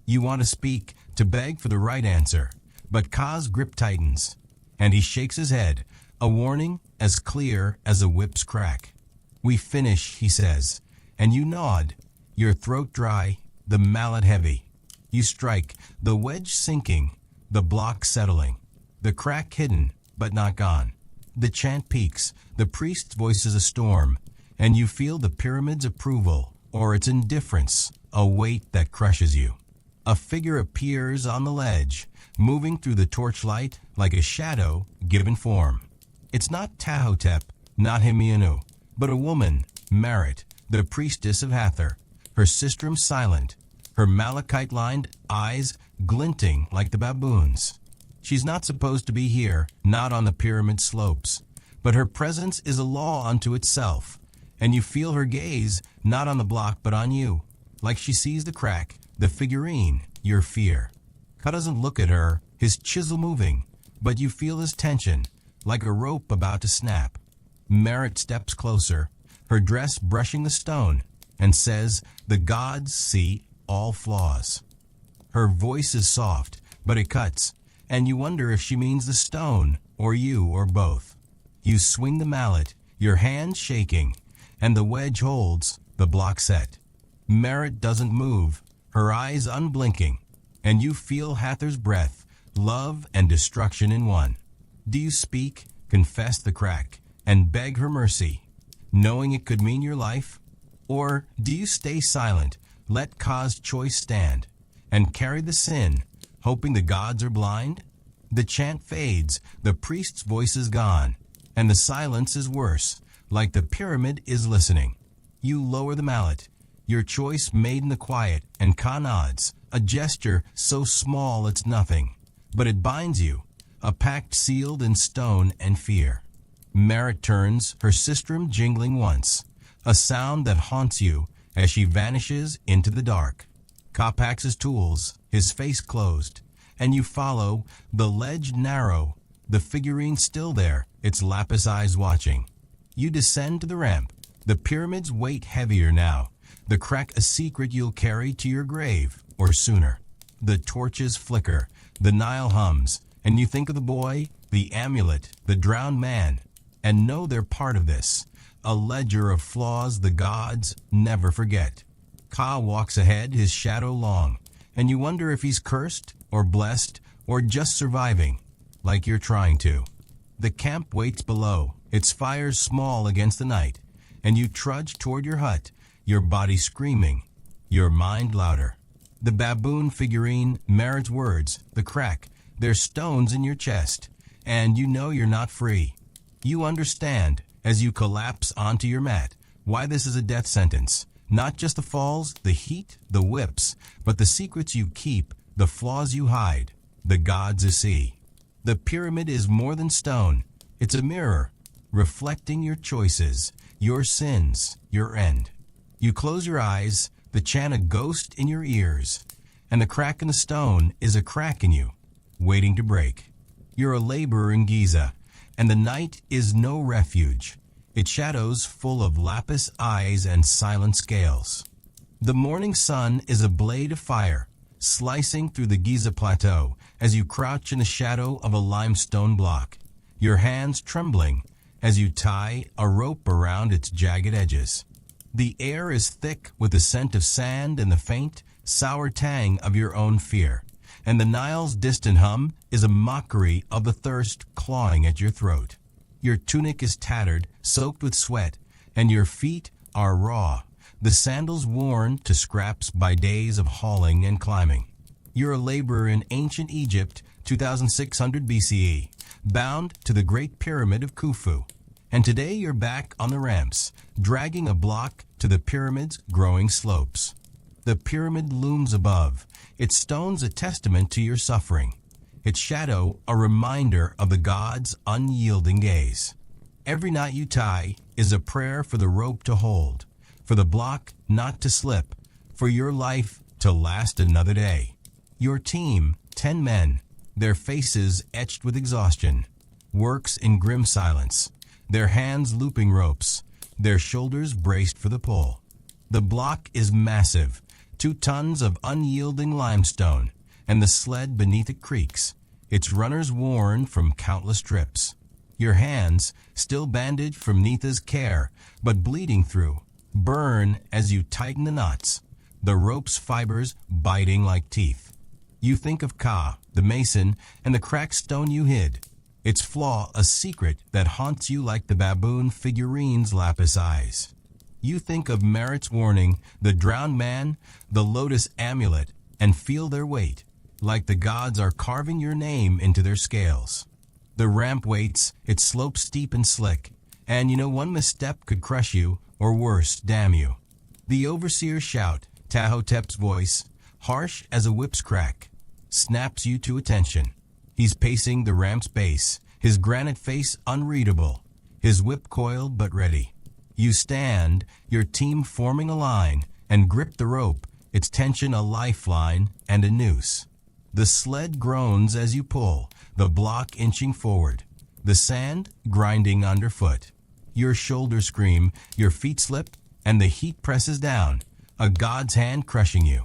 You want to speak, to beg for the right answer, but Ka's grip tightens, and he shakes his head, a warning as clear as a whip's crack. "We finish," he says, and you nod, your throat dry, the mallet heavy. You strike, the wedge sinking, the block settling, the crack hidden, but not gone. The chant peaks, the priest's voice is a storm, and you feel the pyramid's approval, or its indifference, a weight that crushes you. A figure appears on the ledge, moving through the torchlight like a shadow given form. It's not Tahotep, not Himianu, but a woman, Merit, the priestess of Hathor, her sistrum silent, her malachite-lined eyes glinting like the baboons. She's not supposed to be here, not on the pyramid slopes, but her presence is a law unto itself, and you feel her gaze not on the block but on you, like she sees the crack, the figurine, your fear. Ka doesn't look at her, his chisel moving, but you feel his tension, like a rope about to snap. Merit steps closer, her dress brushing the stone, and says, "The gods see all flaws." Her voice is soft, but it cuts, and you wonder if she means the stone, or you, or both. You swing the mallet, your hand shaking, and the wedge holds, the block set. Merit doesn't move, her eyes unblinking, and you feel Hathor's breath, love and destruction in one. Do you speak, confess the crack, and beg her mercy, knowing it could mean your life? Or do you stay silent, let Ka's choice stand, and carry the sin, hoping the gods are blind? The chant fades, the priest's voice is gone, and the silence is worse, like the pyramid is listening. You lower the mallet, your choice made in the quiet, and Ka nods, a gesture so small it's nothing, but it binds you, a pact sealed in stone and fear. Merit turns, her sistrum jingling once, a sound that haunts you as she vanishes into the dark. Ka packs his tools, his face closed, and you follow, the ledge narrow, the figurine still there, its lapis eyes watching. You descend to the ramp, the pyramid's weight heavier now, the crack a secret you'll carry to your grave, or sooner. The torches flicker, the Nile hums, and you think of the boy, the amulet, the drowned man, and know they're part of this, a ledger of flaws the gods never forget. Ka walks ahead, his shadow long, and you wonder if he's cursed, or blessed, or just surviving, like you're trying to. The camp waits below, its fires small against the night, and you trudge toward your hut, your body screaming, your mind louder. The baboon figurine, Merit's words, the crack, There's stones in your chest, and you know you're not free. You understand, as you collapse onto your mat, why this is a death sentence. Not just the falls, the heat, the whips, but the secrets you keep, the flaws you hide. The gods see. The pyramid is more than stone. It's a mirror, reflecting your choices, your sins, your end. You close your eyes, the chant a ghost in your ears, and the crack in the stone is a crack in you, waiting to break. You're a laborer in Giza, and the night is no refuge. Its shadows full of lapis eyes and silent scales. The morning sun is a blade of fire, slicing through the Giza plateau as you crouch in the shadow of a limestone block, your hands trembling as you tie a rope around its jagged edges. The air is thick with the scent of sand and the faint, sour tang of your own fear, and the Nile's distant hum is a mockery of the thirst clawing at your throat. Your tunic is tattered, soaked with sweat, and your feet are raw, the sandals worn to scraps by days of hauling and climbing. You're a laborer in ancient Egypt, 2600 BCE, bound to the Great Pyramid of Khufu. And today you're back on the ramps, dragging a block to the pyramid's growing slopes. The pyramid looms above, its stones a testament to your suffering, its shadow a reminder of the gods' unyielding gaze. Every knot you tie is a prayer for the rope to hold, for the block not to slip, for your life to last another day. Your team, 10 men, their faces etched with exhaustion, works in grim silence, their hands looping ropes, their shoulders braced for the pull. The block is massive, 2 tons of unyielding limestone, and the sled beneath it creaks, its runners worn from countless trips. Your hands, still bandaged from Neetha's care, but bleeding through, burn as you tighten the knots, the rope's fibers biting like teeth. You think of Ka, the mason, and the cracked stone you hid, its flaw a secret that haunts you like the baboon figurine's lapis eyes. You think of Merit's warning, the drowned man, the lotus amulet, and feel their weight, like the gods are carving your name into their scales. The ramp waits, it slopes steep and slick, and you know one misstep could crush you, or worse, damn you. The overseer's shout, Tahotep's voice, harsh as a whip's crack, snaps you to attention. He's pacing the ramp's base, his granite face unreadable, his whip coiled but ready. You stand, your team forming a line, and grip the rope, its tension a lifeline and a noose. The sled groans as you pull, the block inching forward, the sand grinding underfoot. Your shoulders scream, your feet slip, and the heat presses down, a god's hand crushing you.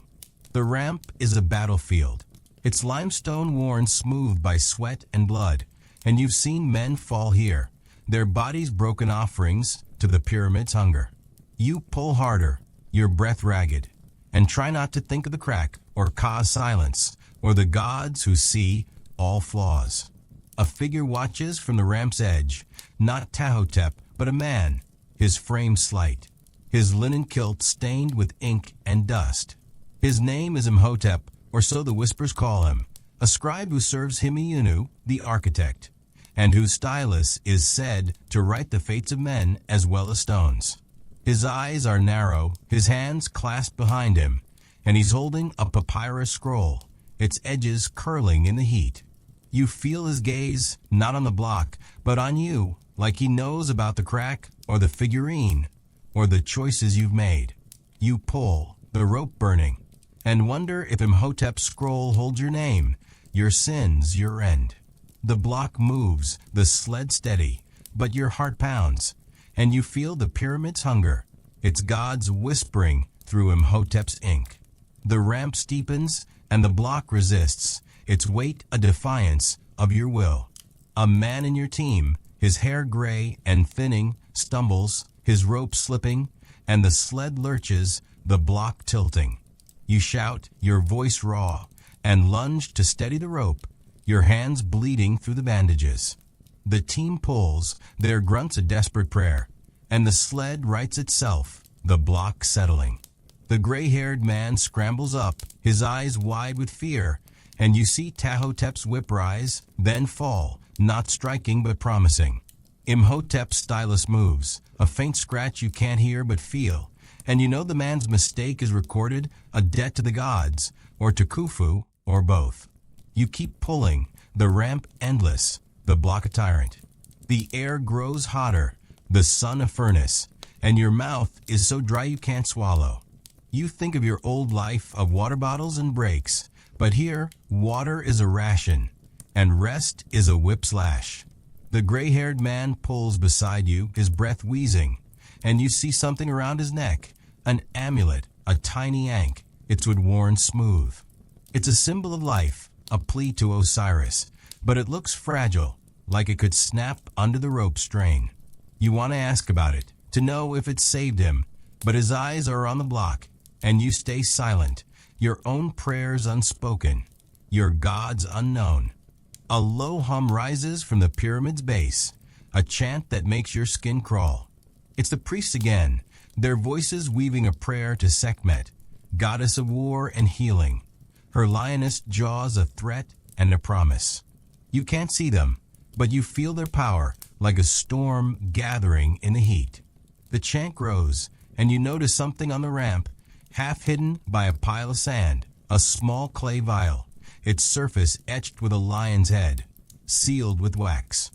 The ramp is a battlefield, its limestone worn smooth by sweat and blood, and you've seen men fall here, their bodies broken offerings to the pyramid's hunger. You pull harder, your breath ragged, and try not to think of the crack or Ka's silence, or the gods who see all flaws. A figure watches from the ramp's edge, not Tahotep, but a man, his frame slight, his linen kilt stained with ink and dust. His name is Imhotep, or so the whispers call him, a scribe who serves Himeyunu, the architect, and whose stylus is said to write the fates of men as well as stones. His eyes are narrow, his hands clasped behind him, and he's holding a papyrus scroll, its edges curling in the heat. You feel his gaze, not on the block, but on you, like he knows about the crack, or the figurine, or the choices you've made. You pull, the rope burning, and wonder if Imhotep's scroll holds your name, your sins, your end. The block moves, the sled steady, but your heart pounds, and you feel the pyramid's hunger, its gods whispering through Imhotep's ink. The ramp steepens, and the block resists, its weight a defiance of your will. A man in your team, his hair gray and thinning, stumbles, his rope slipping, and the sled lurches, the block tilting. You shout, your voice raw, and lunge to steady the rope, your hands bleeding through the bandages. The team pulls, their grunts a desperate prayer, and the sled rights itself, the block settling. The gray-haired man scrambles up, his eyes wide with fear, and you see Tahotep's whip rise, then fall, not striking but promising. Imhotep's stylus moves, a faint scratch you can't hear but feel, and you know the man's mistake is recorded, a debt to the gods, or to Khufu, or both. You keep pulling, the ramp endless, the block a tyrant. The air grows hotter, the sun a furnace, and your mouth is so dry you can't swallow. You think of your old life of water bottles and breaks, but here, water is a ration, and rest is a whip slash. The gray-haired man pulls beside you, his breath wheezing, and you see something around his neck, an amulet, a tiny ankh, its wood worn smooth. It's a symbol of life, a plea to Osiris, but it looks fragile, like it could snap under the rope strain. You want to ask about it, to know if it saved him, but his eyes are on the block, and you stay silent, your own prayers unspoken, your gods unknown. A low hum rises from the pyramid's base, a chant that makes your skin crawl. It's the priests again, their voices weaving a prayer to Sekhmet, goddess of war and healing, her lioness jaws a threat and a promise. You can't see them, but you feel their power like a storm gathering in the heat. The chant grows, and you notice something on the ramp, half hidden by a pile of sand, a small clay vial, its surface etched with a lion's head, sealed with wax.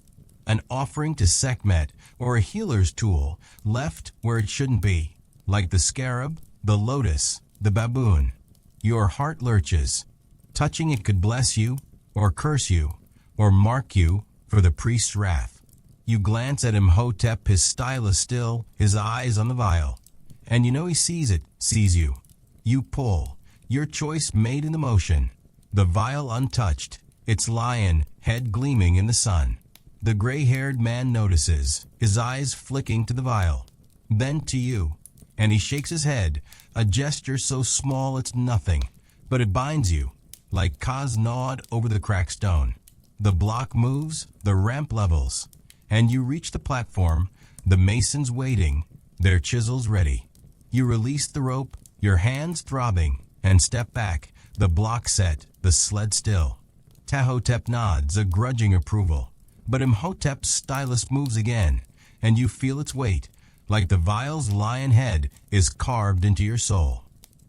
An offering to Sekhmet, or a healer's tool, left where it shouldn't be, like the scarab, the lotus, the baboon. Your heart lurches. Touching it could bless you, or curse you, or mark you for the priest's wrath. You glance at Imhotep, his stylus still, his eyes on the vial. And you know he sees it, sees you. You pull, your choice made in the motion. The vial untouched, its lion head gleaming in the sun. The gray-haired man notices, his eyes flicking to the vial, then to you, and he shakes his head, a gesture so small it's nothing, but it binds you, like Kaz gnawed over the cracked stone. The block moves, the ramp levels, and you reach the platform, the masons waiting, their chisels ready. You release the rope, your hands throbbing, and step back, the block set, the sled still. Tahotep nods, a grudging approval. But Imhotep's stylus moves again, and you feel its weight, like the vial's lion head is carved into your soul.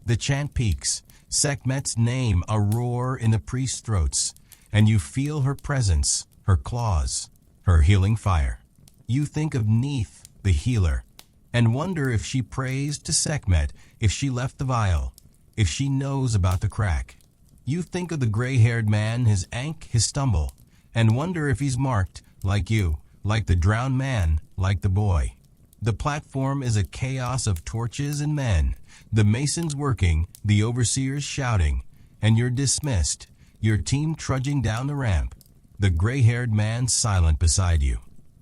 The chant peaks, Sekhmet's name a roar in the priest's throats, and you feel her presence, her claws, her healing fire. You think of Neith, the healer, and wonder if she prays to Sekhmet, if she left the vial, if she knows about the crack. You think of the gray-haired man, his ankh, his stumble, and wonder if he's marked, like you, like the drowned man, like the boy. The platform is a chaos of torches and men, the masons working, the overseers shouting, and you're dismissed, your team trudging down the ramp, the gray-haired man silent beside you.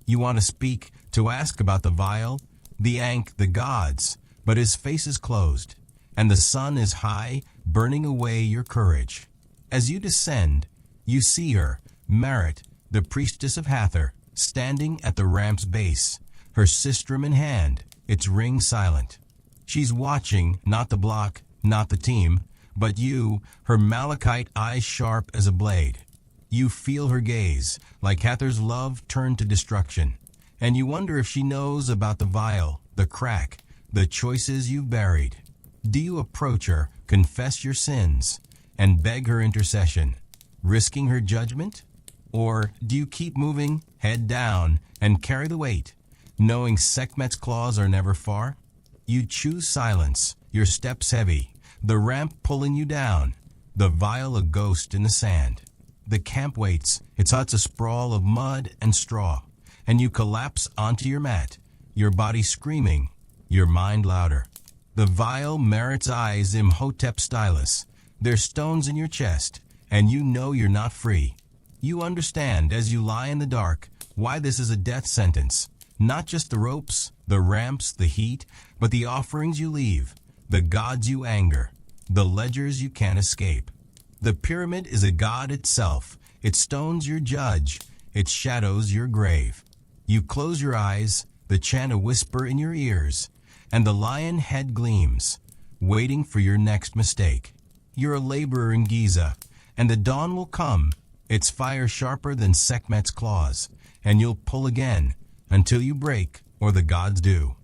You want to speak, to ask about the vial, the ankh, the gods, but his face is closed, and the sun is high, burning away your courage. As you descend, you see her, Merit, the priestess of Hathor, standing at the ramp's base, her sistrum in hand, its ring silent. She's watching, not the block, not the team, but you, her malachite eyes sharp as a blade. You feel her gaze, like Hathor's love turned to destruction, and you wonder if she knows about the vial, the crack, the choices you've buried. Do you approach her, confess your sins, and beg her intercession, risking her judgment? Or do you keep moving, head down, and carry the weight, knowing Sekhmet's claws are never far? You choose silence, your steps heavy, the ramp pulling you down, the vial a ghost in the sand. The camp waits, its huts a sprawl of mud and straw, and you collapse onto your mat, your body screaming, your mind louder. The vial Merit's eyes Imhotep stylus, there's stones in your chest, and you know you're not free. You understand as you lie in the dark why this is a death sentence. Not just the ropes, the ramps, the heat, but the offerings you leave, the gods you anger, the ledgers you can't escape. The pyramid is a god itself, its stones your judge, its shadows your grave. You close your eyes, the chant a whisper in your ears, and the lion head gleams, waiting for your next mistake. You're a laborer in Giza, and the dawn will come, its fire sharper than Sekhmet's claws, and you'll pull again, until you break, or the gods do.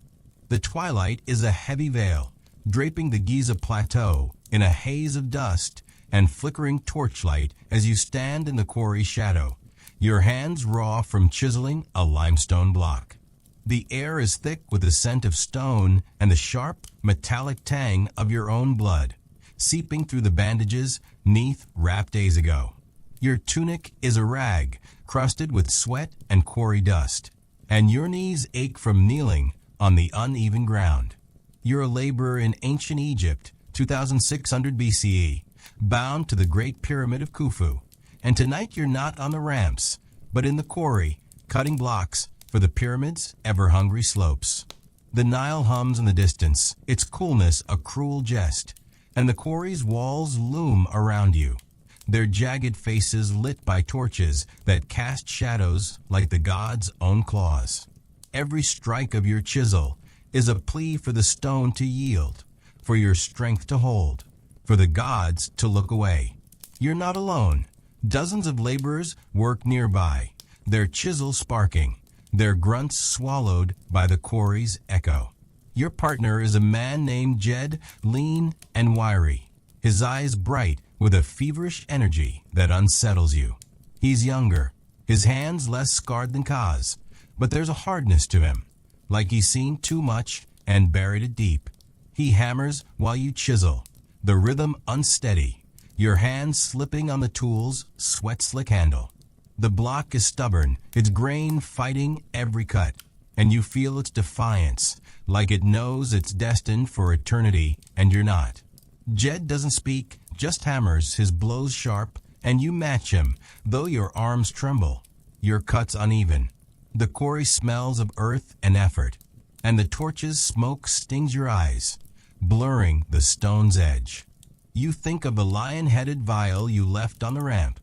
The twilight is a heavy veil, draping the Giza Plateau in a haze of dust and flickering torchlight as you stand in the quarry's shadow, your hands raw from chiseling a limestone block. The air is thick with the scent of stone and the sharp, metallic tang of your own blood, seeping through the bandages Neath wrapped days ago. Your tunic is a rag, crusted with sweat and quarry dust, and your knees ache from kneeling on the uneven ground. You're a laborer in ancient Egypt, 2600 BCE, bound to the Great Pyramid of Khufu, and tonight you're not on the ramps, but in the quarry, cutting blocks for the pyramid's ever-hungry slopes. The Nile hums in the distance, its coolness a cruel jest, and the quarry's walls loom around you, their jagged faces lit by torches that cast shadows like the gods' own claws. Every strike of your chisel is a plea for the stone to yield, for your strength to hold, for the gods to look away. You're not alone. Dozens of laborers work nearby, their chisels sparking, their grunts swallowed by the quarry's echo. Your partner is a man named Jed, lean and wiry, his eyes bright with a feverish energy that unsettles you. He's younger, his hands less scarred than Kaz, but there's a hardness to him, like he's seen too much and buried it deep. He hammers while you chisel, the rhythm unsteady, your hands slipping on the tool's sweat-slick handle. The block is stubborn, its grain fighting every cut, and you feel its defiance, like it knows it's destined for eternity, and you're not. Jed doesn't speak, just hammers, his blows sharp, and you match him, though your arms tremble, your cuts uneven. The quarry smells of earth and effort, and the torch's smoke stings your eyes, blurring the stone's edge. You think of the lion-headed vial you left on the ramp,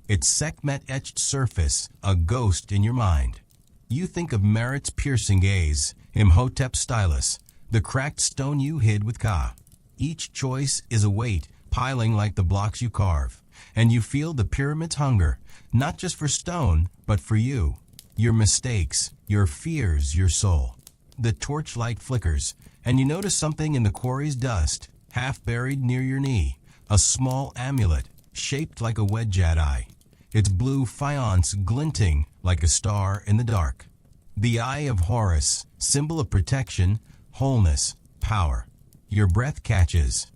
its Sekhmet-etched surface a ghost in your mind. You think of Merit's piercing gaze, Imhotep's stylus, the cracked stone you hid with Ka. Each choice is a weight, piling like the blocks you carve, and you feel the pyramid's hunger, not just for stone, but for you, your mistakes, your fears, your soul. The torchlight flickers, and you notice something in the quarry's dust, half buried near your knee, a small amulet, shaped like a wedgeat eye, its blue faience glinting like a star in the dark. The Eye of Horus, symbol of protection, wholeness, power. Your breath catches.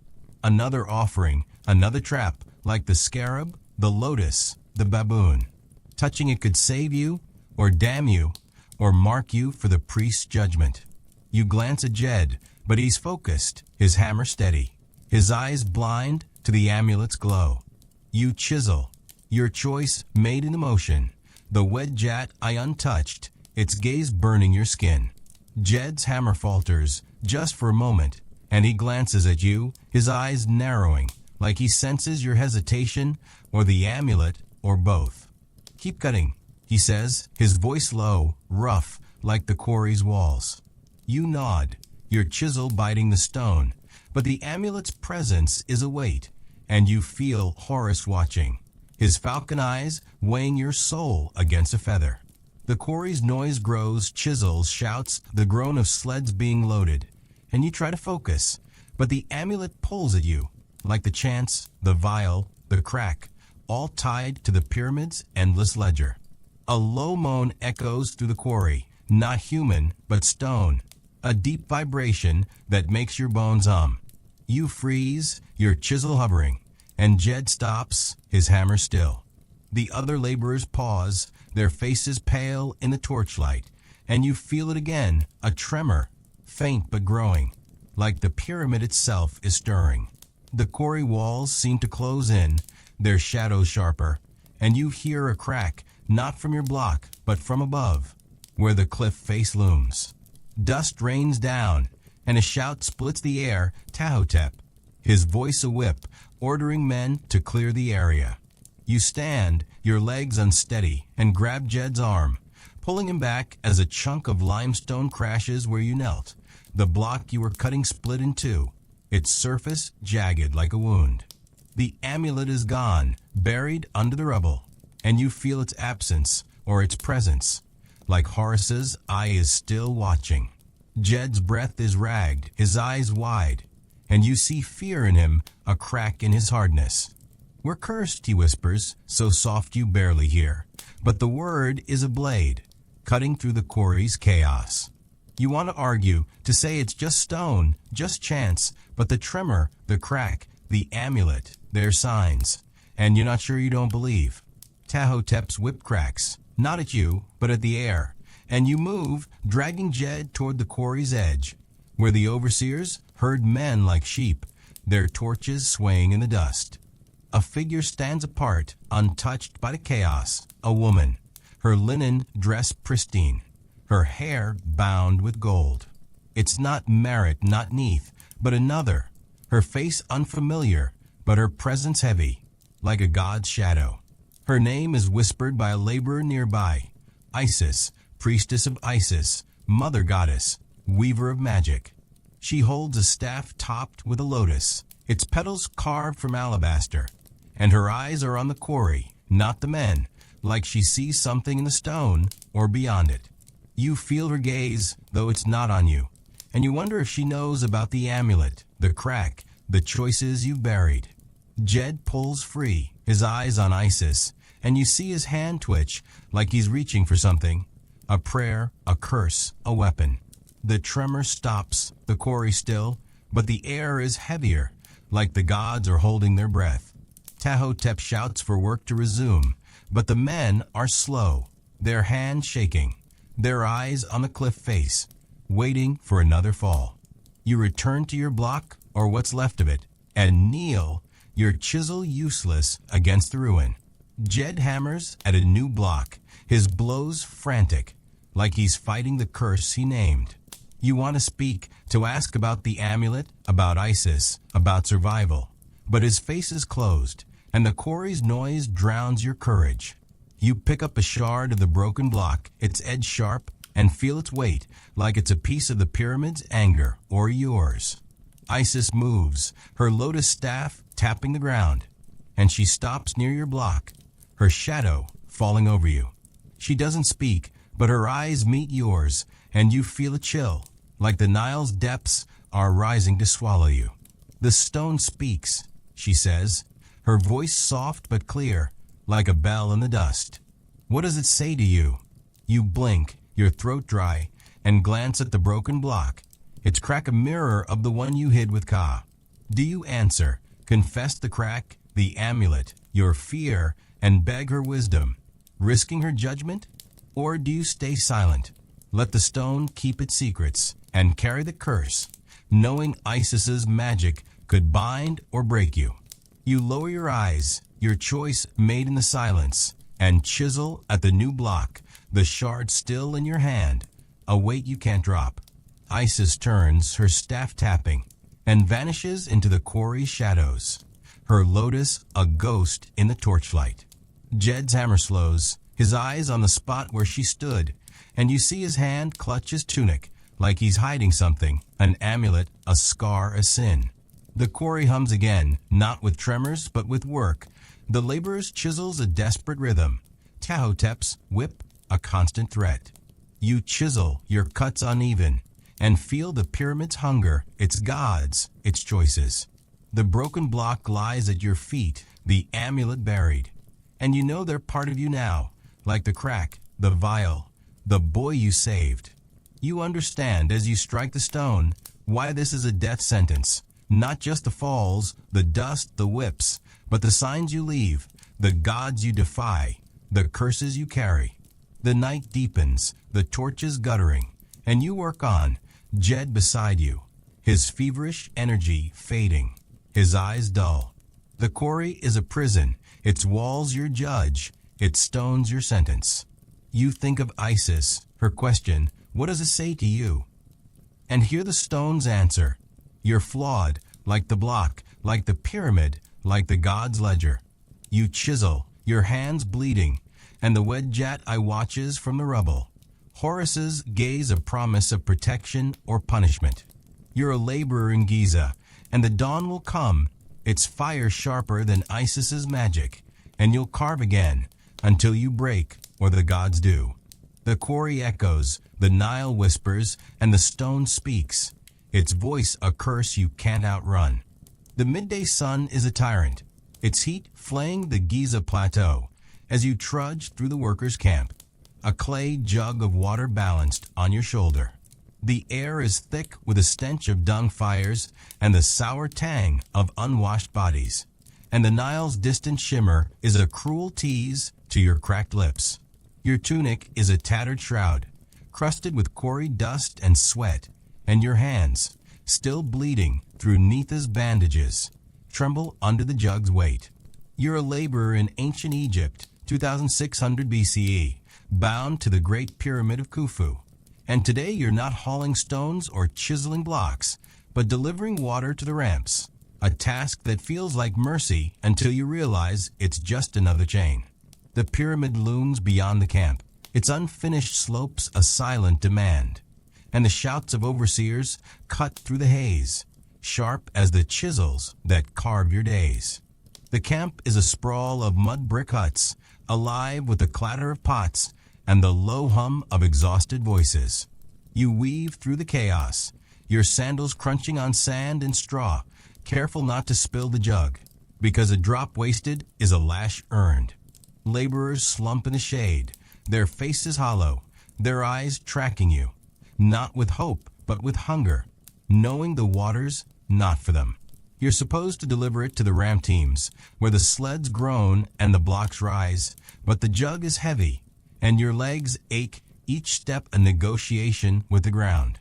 Another offering, another trap, like the scarab, the lotus, the baboon. Touching it could save you, or damn you, or mark you for the priest's judgment. You glance at Jed, but he's focused, his hammer steady, his eyes blind to the amulet's glow. You chisel, your choice made in emotion, the wedgeat eye untouched, its gaze burning your skin. Jed's hammer falters, just for a moment, and he glances at you, his eyes narrowing, like he senses your hesitation, or the amulet, or both. Keep cutting, he says, his voice low, rough, like the quarry's walls. You nod, your chisel biting the stone, but the amulet's presence is a weight, and you feel Horus watching, his falcon eyes weighing your soul against a feather. The quarry's noise grows, chisels, shouts, the groan of sleds being loaded, and you try to focus, but the amulet pulls at you, like the chants, the vial, the crack, all tied to the pyramid's endless ledger. A low moan echoes through the quarry, not human, but stone, a deep vibration that makes your bones hum. You freeze, your chisel hovering, and Jed stops, his hammer still. The other laborers pause, their faces pale in the torchlight, and you feel it again, a tremor, faint but growing, like the pyramid itself is stirring. The quarry walls seem to close in, their shadows sharper, and you hear a crack, not from your block, but from above, where the cliff face looms. Dust rains down, and a shout splits the air, Tahotep, his voice a whip, ordering men to clear the area. You stand, your legs unsteady, and grab Jed's arm, pulling him back as a chunk of limestone crashes where you knelt, the block you were cutting split in two, its surface jagged like a wound. The amulet is gone, buried under the rubble, and you feel its absence or its presence. Like Horus's eye is still watching. Jed's breath is ragged, his eyes wide, and you see fear in him, a crack in his hardness. We're cursed, he whispers, so soft you barely hear. But the word is a blade, cutting through the quarry's chaos. You want to argue, to say it's just stone, just chance, but the tremor, the crack, the amulet, they're signs. And you're not sure you don't believe. Tahotep's whip cracks, not at you, but at the air. And you move, dragging Jed toward the quarry's edge, where the overseers herd men like sheep, their torches swaying in the dust. A figure stands apart, untouched by the chaos, a woman, her linen dress pristine, her hair bound with gold. It's not Merit, not Neath, but another, her face unfamiliar, but her presence heavy, like a god's shadow. Her name is whispered by a laborer nearby, Isis, priestess of Isis, mother goddess, weaver of magic. She holds a staff topped with a lotus, its petals carved from alabaster, and her eyes are on the quarry, not the men, like she sees something in the stone or beyond it. You feel her gaze, though it's not on you, and you wonder if she knows about the amulet, the crack, the choices you've buried. Jed pulls free, his eyes on Isis, and you see his hand twitch like he's reaching for something, a prayer, a curse, a weapon. The tremor stops, the quarry still, but the air is heavier, like the gods are holding their breath. Tahotep shouts for work to resume, but the men are slow, their hands shaking, their eyes on the cliff face, waiting for another fall. You return to your block, or what's left of it, and kneel, your chisel useless against the ruin. Jed hammers at a new block, his blows frantic, like he's fighting the curse he named. You want to speak, to ask about the amulet, about Isis, about survival. But his face is closed, and the quarry's noise drowns your courage. You pick up a shard of the broken block, its edge sharp, and feel its weight, like it's a piece of the pyramid's anger, or yours. Isis moves, her lotus staff tapping the ground, and she stops near your block, her shadow falling over you. She doesn't speak, but her eyes meet yours, and you feel a chill, like the Nile's depths are rising to swallow you. The stone speaks, she says, her voice soft but clear, like a bell in the dust. What does it say to you? You blink, your throat dry, and glance at the broken block. Its crack a mirror of the one you hid with Ka. Do you answer, confess the crack, the amulet, your fear, and beg her wisdom, risking her judgment? Or do you stay silent, let the stone keep its secrets, and carry the curse, knowing Isis's magic could bind or break you? You lower your eyes, your choice made in the silence, and chisel at the new block, the shard still in your hand, a weight you can't drop. Isis turns, her staff tapping, and vanishes into the quarry's shadows, her lotus a ghost in the torchlight. Jed's hammer slows, his eyes on the spot where she stood, and you see his hand clutch his tunic, like he's hiding something, an amulet, a scar, a sin. The quarry hums again, not with tremors, but with work. The laborers chisels a desperate rhythm. Tahotep's whip, a constant threat. You chisel, your cuts uneven, and feel the pyramid's hunger, its gods, its choices. The broken block lies at your feet, the amulet buried. And you know they're part of you now, like the crack, the vial, the boy you saved. You understand as you strike the stone why this is a death sentence. Not just the falls, the dust, the whips, but the signs you leave, the gods you defy, the curses you carry. The night deepens, the torches guttering, and you work on, Jed beside you, his feverish energy fading, his eyes dull. The quarry is a prison, its walls your judge, its stones your sentence. You think of Isis, her question, what does it say to you? And hear the stone's answer. You're flawed, like the block, like the pyramid, like the god's ledger. You chisel, your hands bleeding, and the Wedjat eye watches from the rubble. Horus's gaze a promise of protection or punishment. You're a laborer in Giza, and the dawn will come, It's fire sharper than Isis's magic, and you'll carve again until you break, or the gods do. The quarry echoes, the Nile whispers, and the stone speaks, its voice a curse you can't outrun. The midday sun is a tyrant, its heat flaying the Giza plateau as you trudge through the workers' camp, a clay jug of water balanced on your shoulder. The air is thick with a stench of dung fires and the sour tang of unwashed bodies, and the Nile's distant shimmer is a cruel tease to your cracked lips. Your tunic is a tattered shroud, crusted with quarry dust and sweat, and your hands, still bleeding through Neitha's bandages, tremble under the jug's weight. You're a laborer in ancient Egypt, 2600 BCE, bound to the Great Pyramid of Khufu. And today you're not hauling stones or chiseling blocks, but delivering water to the ramps, a task that feels like mercy until you realize it's just another chain. The pyramid looms beyond the camp, its unfinished slopes a silent demand, and the shouts of overseers cut through the haze, sharp as the chisels that carve your days. The camp is a sprawl of mud brick huts, alive with the clatter of pots and the low hum of exhausted voices. You weave through the chaos, your sandals crunching on sand and straw, careful not to spill the jug, because a drop wasted is a lash earned. Laborers slump in the shade, their faces hollow, their eyes tracking you, not with hope, but with hunger, knowing the water's not for them. You're supposed to deliver it to the ramp teams, where the sleds groan and the blocks rise, but the jug is heavy, and your legs ache, each step a negotiation with the ground.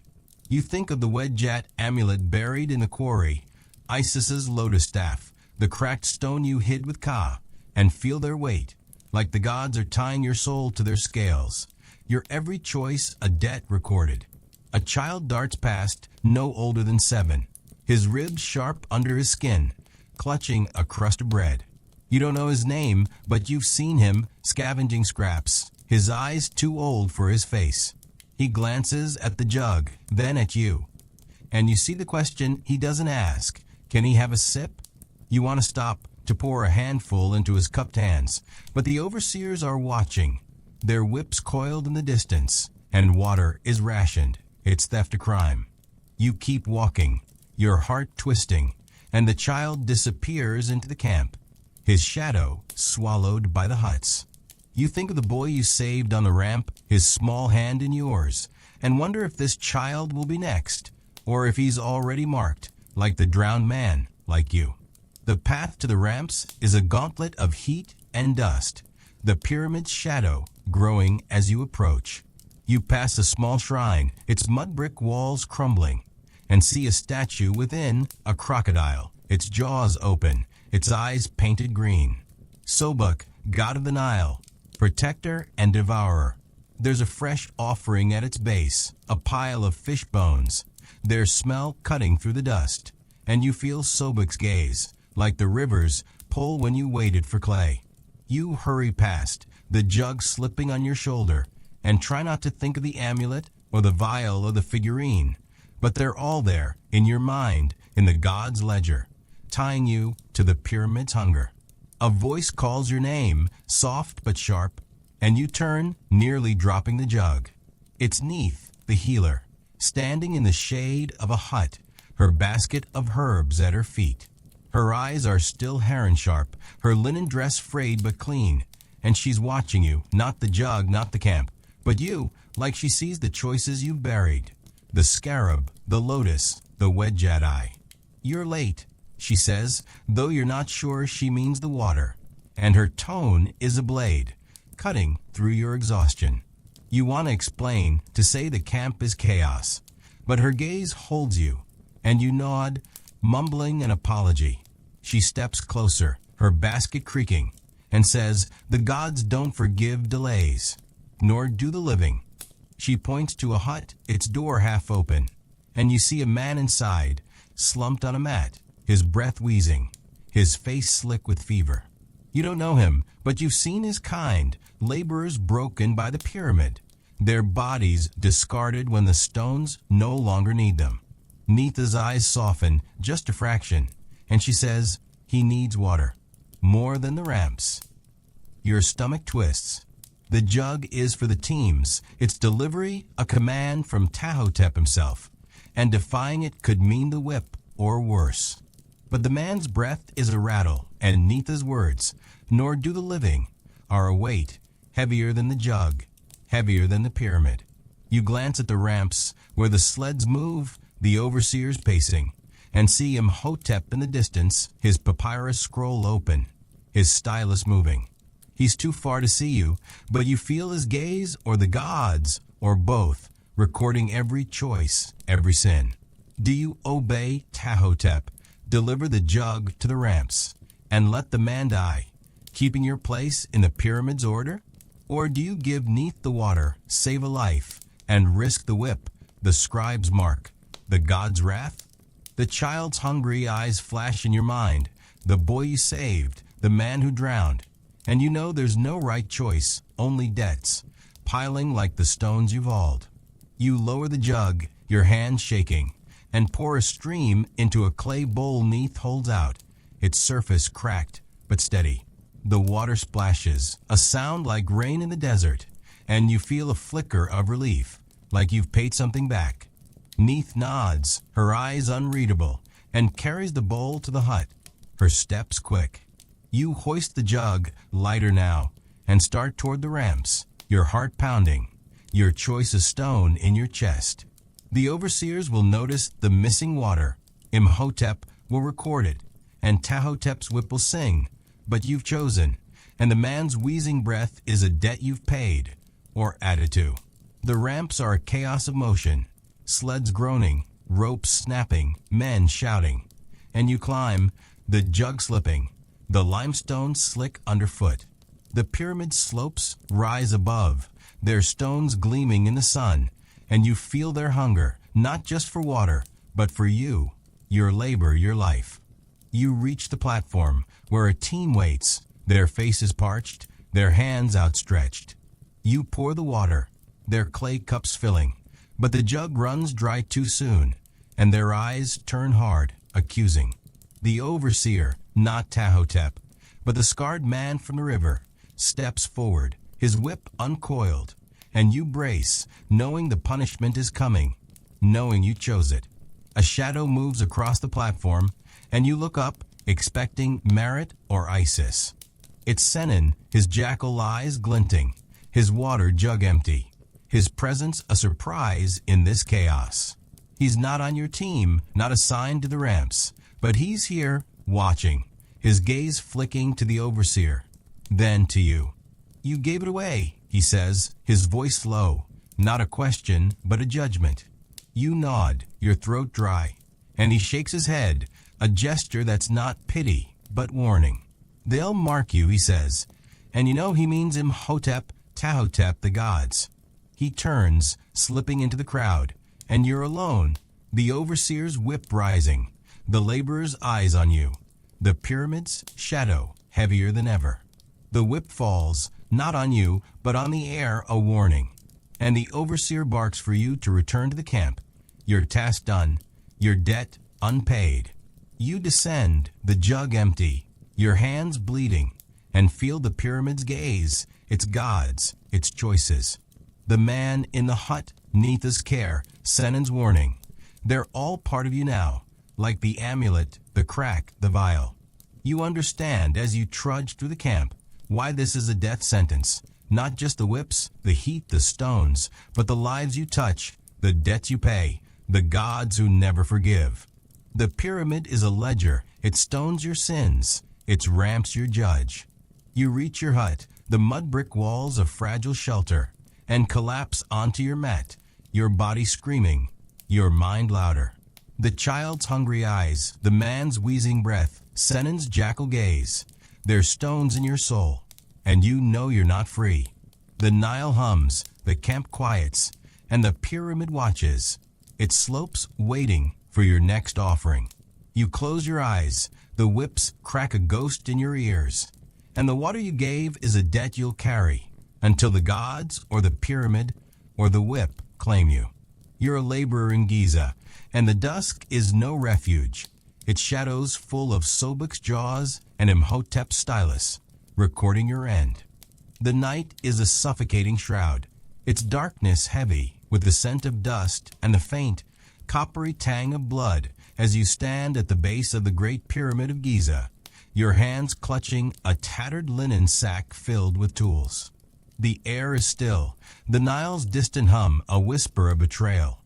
You think of the Wedjat amulet buried in the quarry, Isis's lotus staff, the cracked stone you hid with Ka, and feel their weight, like the gods are tying your soul to their scales. Your every choice a debt recorded. A child darts past, no older than 7, his ribs sharp under his skin, clutching a crust of bread. You don't know his name, but you've seen him scavenging scraps, his eyes too old for his face. He glances at the jug, then at you. And you see the question he doesn't ask. Can he have a sip? You want to stop to pour a handful into his cupped hands, but the overseers are watching, their whips coiled in the distance, and water is rationed. It's theft a crime. You keep walking, your heart twisting, and the child disappears into the camp, his shadow swallowed by the huts. You think of the boy you saved on the ramp, his small hand in yours, and wonder if this child will be next, or if he's already marked, like the drowned man, like you. The path to the ramps is a gauntlet of heat and dust, the pyramid's shadow growing as you approach. You pass a small shrine, its mud brick walls crumbling, and see a statue within, a crocodile, its jaws open, its eyes painted green. Sobuk, god of the Nile, protector and devourer. There's a fresh offering at its base, a pile of fish bones, their smell cutting through the dust, and you feel Sobuk's gaze, like the rivers pull when you waited for clay. You hurry past, the jug slipping on your shoulder, and try not to think of the amulet or the vial or the figurine, but they're all there, in your mind, in the god's ledger, tying you to the pyramid's hunger. A voice calls your name, soft but sharp, and you turn, nearly dropping the jug. It's Neith, the healer, standing in the shade of a hut, her basket of herbs at her feet. Her eyes are still heron-sharp, her linen dress frayed but clean, and she's watching you, not the jug, not the camp, but you, like she sees the choices you've buried. The scarab, the lotus, the Wedjat eye. You're late, she says, though you're not sure she means the water, and her tone is a blade, cutting through your exhaustion. You want to explain, to say the camp is chaos, but her gaze holds you, and you nod, mumbling an apology. She steps closer, her basket creaking, and says, "The gods don't forgive delays, nor do the living." She points to a hut, its door half open, and you see a man inside, slumped on a mat, his breath wheezing, his face slick with fever. You don't know him, but you've seen his kind, laborers broken by the pyramid, their bodies discarded when the stones no longer need them. Neitha's eyes soften just a fraction, and she says, He needs water, more than the ramps. Your stomach twists. The jug is for the teams. Its delivery, a command from Tahotep himself, and defying it could mean the whip or worse. But the man's breath is a rattle, and neath his words, nor do the living, are a weight heavier than the jug, heavier than the pyramid. You glance at the ramps where the sleds move, the overseer's pacing, and see Imhotep in the distance, his papyrus scroll open, his stylus moving. He's too far to see you, but you feel his gaze, or the gods, or both, recording every choice, every sin. Do you obey Tahotep, deliver the jug to the ramps, and let the man die, keeping your place in the pyramid's order? Or do you give neath the water, save a life, and risk the whip, the scribe's mark, the god's wrath? The child's hungry eyes flash in your mind, the boy you saved, the man who drowned. And you know there's no right choice, only debts, piling like the stones you've hauled. You lower the jug, your hands shaking, and pour a stream into a clay bowl neath holds out, its surface cracked but steady. The water splashes, a sound like rain in the desert, and you feel a flicker of relief, like you've paid something back. Neath nods, her eyes unreadable, and carries the bowl to the hut, her steps quick. You hoist the jug, lighter now, and start toward the ramps, your heart pounding, your choice a stone in your chest. The overseers will notice the missing water. Imhotep will record it, and Tahotep's whip will sing. But you've chosen, and the man's wheezing breath is a debt you've paid, or added to. The ramps are a chaos of motion, sleds groaning, ropes snapping, men shouting. And you climb, the jug slipping, the limestone slick underfoot. The pyramid slopes rise above, their stones gleaming in the sun, and you feel their hunger, not just for water, but for you, your labor, your life. You reach the platform where a team waits, their faces parched, their hands outstretched. You pour the water, their clay cups filling, but the jug runs dry too soon, and their eyes turn hard, accusing. The overseer, not Tahotep, but the scarred man from the river, steps forward, his whip uncoiled, and you brace, knowing the punishment is coming, knowing you chose it. A shadow moves across the platform, and you look up, expecting Marat or Isis. It's Senin, his jackal eyes glinting, his water jug empty, his presence a surprise in this chaos. He's not on your team, not assigned to the ramps, but he's here, watching, his gaze flicking to the overseer, then to you. You gave it away, he says, his voice low, not a question, but a judgment. You nod, your throat dry, and he shakes his head, a gesture that's not pity, but warning. They'll mark you, he says, and you know he means Imhotep, Tahotep, the gods. He turns, slipping into the crowd, and you're alone, the overseer's whip rising, the laborer's eyes on you, the pyramid's shadow heavier than ever. The whip falls, not on you, but on the air, a warning, and the overseer barks for you to return to the camp, your task done, your debt unpaid. You descend, the jug empty, your hands bleeding, and feel the pyramid's gaze, its gods, its choices. The man in the hut, neath his care, Senin's warning. They're all part of you now, like the amulet, the crack, the vial. You understand as you trudge through the camp why this is a death sentence. Not just the whips, the heat, the stones, but the lives you touch, the debts you pay, the gods who never forgive. The pyramid is a ledger. It stones your sins. Its ramps your judge. You reach your hut, the mud brick walls a fragile shelter, and collapse onto your mat, your body screaming, your mind louder. The child's hungry eyes, the man's wheezing breath, Senin's jackal gaze. There's stones in your soul, and you know you're not free. The Nile hums, the camp quiets, and the pyramid watches. It slopes waiting for your next offering. You close your eyes, the whips crack a ghost in your ears, and the water you gave is a debt you'll carry until the gods or the pyramid or the whip claim you. You're a laborer in Giza, and the dusk is no refuge. its shadows full of Sobek's jaws and Imhotep's stylus, recording your end. The night is a suffocating shroud, its darkness heavy with the scent of dust and the faint, coppery tang of blood as you stand at the base of the Great Pyramid of Giza, your hands clutching a tattered linen sack filled with tools. The air is still, the Nile's distant hum a whisper of betrayal,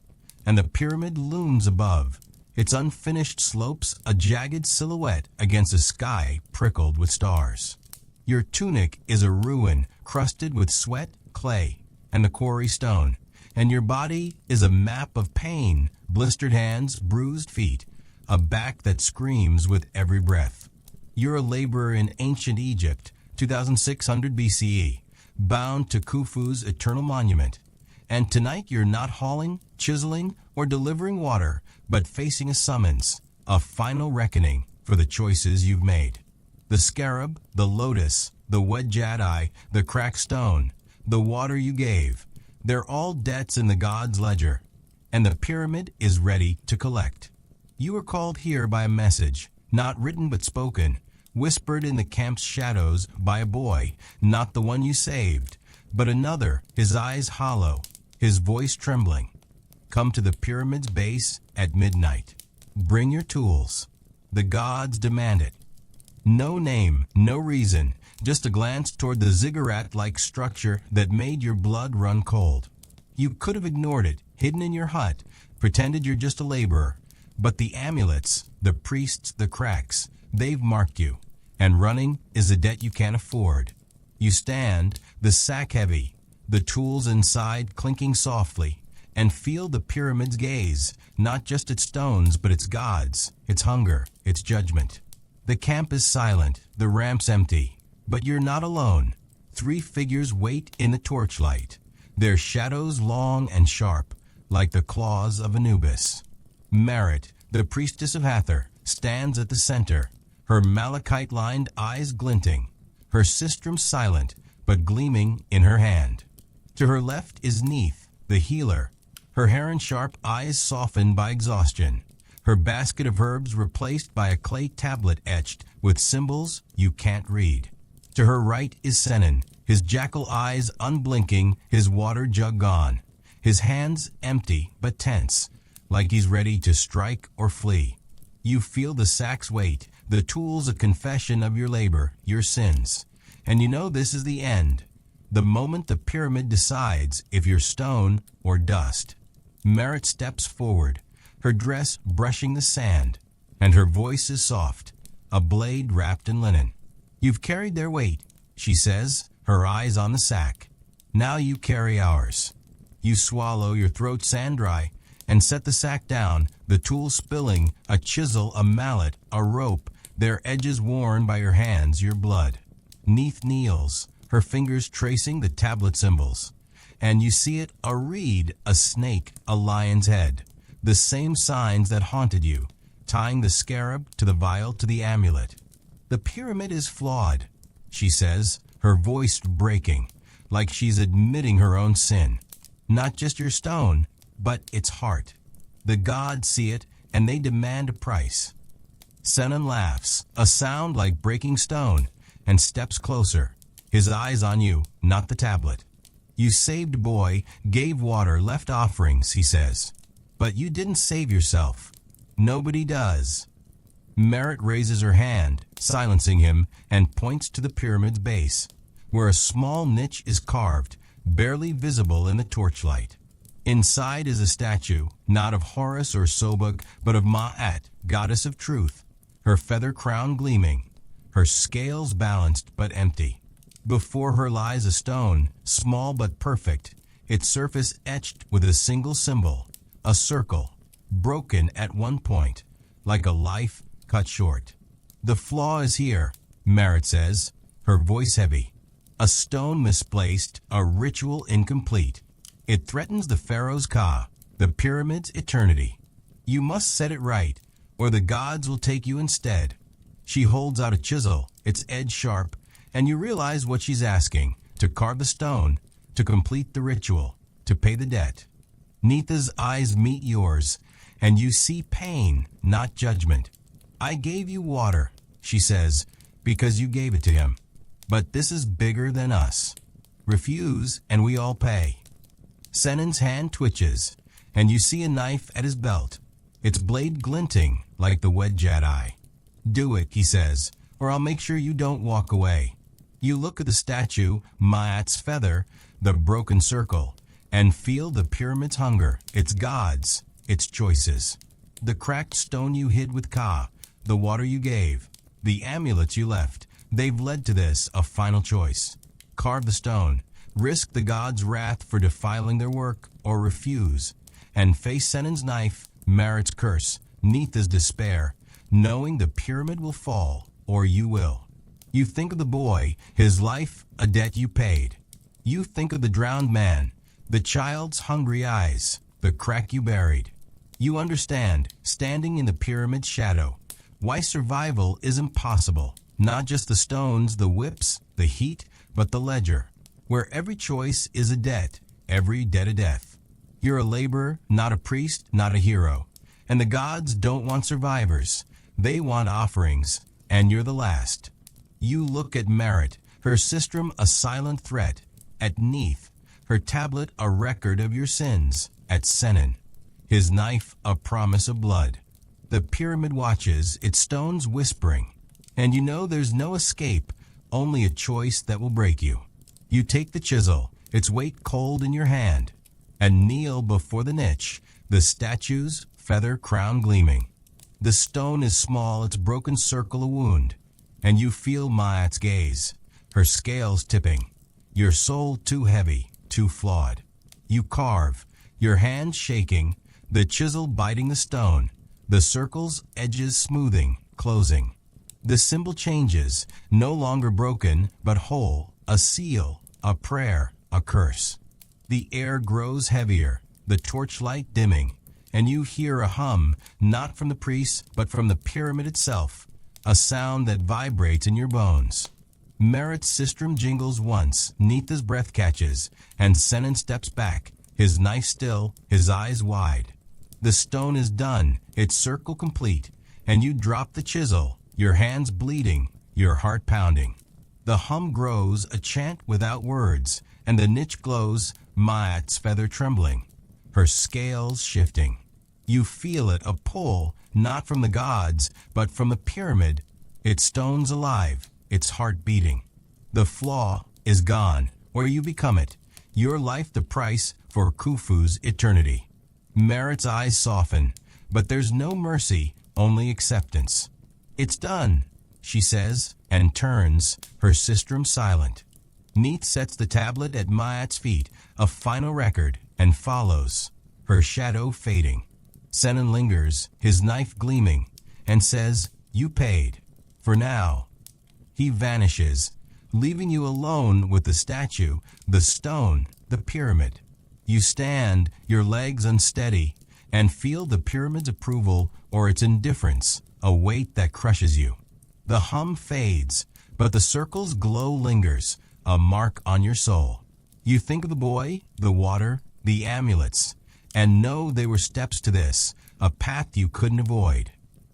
and the pyramid looms above, its unfinished slopes a jagged silhouette against a sky prickled with stars. Your tunic is a ruin crusted with sweat, clay, and the quarry stone, and your body is a map of pain, blistered hands, bruised feet, a back that screams with every breath. You're a laborer in ancient Egypt, 2600 BCE, bound to Khufu's eternal monument. And tonight you're not hauling, chiseling, or delivering water, but facing a summons, a final reckoning for the choices you've made. The scarab, the lotus, the wedjad eye, the cracked stone, the water you gave, they're all debts in the god's ledger, and the pyramid is ready to collect. You are called here by a message, not written but spoken, whispered in the camp's shadows by a boy, not the one you saved, but another, his eyes hollow, his voice trembling. Come to the pyramid's base at midnight. Bring your tools. The gods demand it. No name, no reason, just a glance toward the ziggurat-like structure that made your blood run cold. You could have ignored it, hidden in your hut, pretended you're just a laborer. But the amulets, the priests, the cracks, they've marked you. And running is a debt you can't afford. You stand, the sack heavy, the tools inside clinking softly, and feel the pyramid's gaze, not just its stones, but its gods, its hunger, its judgment. The camp is silent, the ramp's empty, but you're not alone. 3 figures wait in the torchlight, their shadows long and sharp, like the claws of Anubis. Merit, the priestess of Hathor, stands at the center, her malachite-lined eyes glinting, her sistrum silent, but gleaming in her hand. To her left is Neith, the healer, her heron-sharp eyes softened by exhaustion, her basket of herbs replaced by a clay tablet etched with symbols you can't read. To her right is Senan, his jackal eyes unblinking, his water jug gone, his hands empty but tense, like he's ready to strike or flee. You feel the sack's weight, the tools a confession of your labor, your sins. And you know this is the end, the moment the pyramid decides if you're stone or dust. Merit steps forward, her dress brushing the sand, and her voice is soft, a blade wrapped in linen. You've carried their weight, she says, her eyes on the sack. Now you carry ours. You swallow, your throat sand dry, and set the sack down, the tools spilling, a chisel, a mallet, a rope, their edges worn by your hands, your blood. Neith kneels, her fingers tracing the tablet symbols. And you see it, a reed, a snake, a lion's head. The same signs that haunted you, tying the scarab to the vial to the amulet. The pyramid is flawed, she says, her voice breaking, like she's admitting her own sin. Not just your stone, but its heart. The gods see it, and they demand a price. Senan laughs, a sound like breaking stone, and steps closer, his eyes on you, not the tablet. You saved boy, gave water, left offerings, he says. But you didn't save yourself. Nobody does. Merit raises her hand, silencing him, and points to the pyramid's base, where a small niche is carved, barely visible in the torchlight. Inside is a statue, not of Horus or Sobek, but of Ma'at, goddess of truth, her feather crown gleaming, her scales balanced but empty. Before her lies a stone, small but perfect, its surface etched with a single symbol, a circle, broken at one point, like a life cut short. The flaw is here, Merit says, her voice heavy. A stone misplaced, a ritual incomplete. It threatens the pharaoh's Ka, the pyramid's eternity. You must set it right, or the gods will take you instead. She holds out a chisel, its edge sharp, and you realize what she's asking, to carve the stone, to complete the ritual, to pay the debt. Neitha's eyes meet yours, and you see pain, not judgment. I gave you water, she says, because you gave it to him. But this is bigger than us. Refuse, and we all pay. Senon's hand twitches, and you see a knife at his belt, its blade glinting like the Wedjat eye. Do it, he says, or I'll make sure you don't walk away. You look at the statue, Maat's feather, the broken circle, and feel the pyramid's hunger, its gods, its choices. The cracked stone you hid with Ka, the water you gave, the amulets you left, they've led to this, a final choice. Carve the stone, risk the gods' wrath for defiling their work, or refuse, and face Senon's knife, Marat's curse, Neith's despair, knowing the pyramid will fall, or you will. You think of the boy, his life, a debt you paid. You think of the drowned man, the child's hungry eyes, the crack you buried. You understand, standing in the pyramid's shadow, why survival is impossible. Not just the stones, the whips, the heat, but the ledger, where every choice is a debt, every debt a death. You're a laborer, not a priest, not a hero. And the gods don't want survivors. They want offerings, and you're the last. You look at Marat, her sistrum a silent threat, at Neith, her tablet a record of your sins, at Senon, his knife a promise of blood. The pyramid watches, its stones whispering, and you know there's no escape, only a choice that will break you. You take the chisel, its weight cold in your hand, and kneel before the niche, the statue's feather crown gleaming. The stone is small, its broken circle a wound, and you feel Maat's gaze, her scales tipping, your soul too heavy, too flawed. You carve, your hands shaking, the chisel biting the stone, the circle's edges smoothing, closing. The symbol changes, no longer broken, but whole, a seal, a prayer, a curse. The air grows heavier, the torchlight dimming, and you hear a hum, not from the priests, but from the pyramid itself, a sound that vibrates in your bones. Marat's sistrum jingles once, Neith's breath catches, and Senon steps back, his knife still, his eyes wide. The stone is done, its circle complete, and you drop the chisel, your hands bleeding, your heart pounding. The hum grows, a chant without words, and the niche glows, Maat's feather trembling, her scales shifting. You feel it, a pull, not from the gods, but from the pyramid, its stones alive, its heart beating. The flaw is gone, or you become it, your life the price for Khufu's eternity. Marat's eyes soften, but there's no mercy, only acceptance. It's done, she says, and turns, her sistrum silent. Neith sets the tablet at Maat's feet, a final record, and follows, her shadow fading. Senon lingers, his knife gleaming, and says, you paid. For now. He vanishes, leaving you alone with the statue, the stone, the pyramid. You stand, your legs unsteady, and feel the pyramid's approval or its indifference, a weight that crushes you. The hum fades, but the circle's glow lingers, a mark on your soul. You think of the boy, the water, the amulets, and know they were steps to this, a path you couldn't avoid.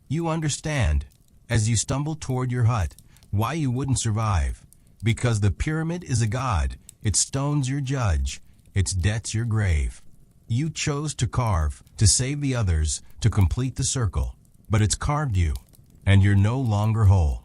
You understand, as you stumble toward your hut, why you wouldn't survive. Because the pyramid is a god, its stones your judge, its debts your grave. You chose to carve, to save the others, to complete the circle, but it's carved you, and you're no longer whole.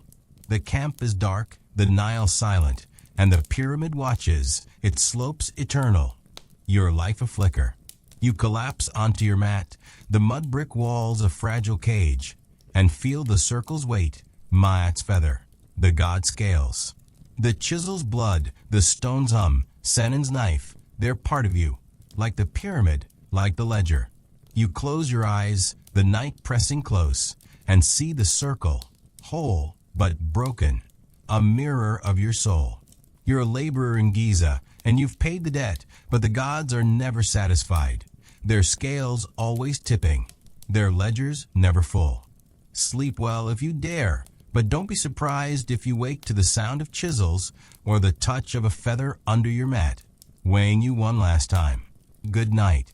The camp is dark, the Nile silent, and the pyramid watches, its slopes eternal, your life a flicker. You collapse onto your mat, the mud brick walls a fragile cage, and feel the circle's weight, Maat's feather, the god scales. The chisel's blood, the stone's hum, Senon's knife, they're part of you, like the pyramid, like the ledger. You close your eyes, the night pressing close, and see the circle, whole but broken, a mirror of your soul. You're a laborer in Giza, and you've paid the debt, but the gods are never satisfied. Their scales always tipping, their ledgers never full. Sleep well if you dare, but don't be surprised if you wake to the sound of chisels or the touch of a feather under your mat, weighing you one last time. Good night.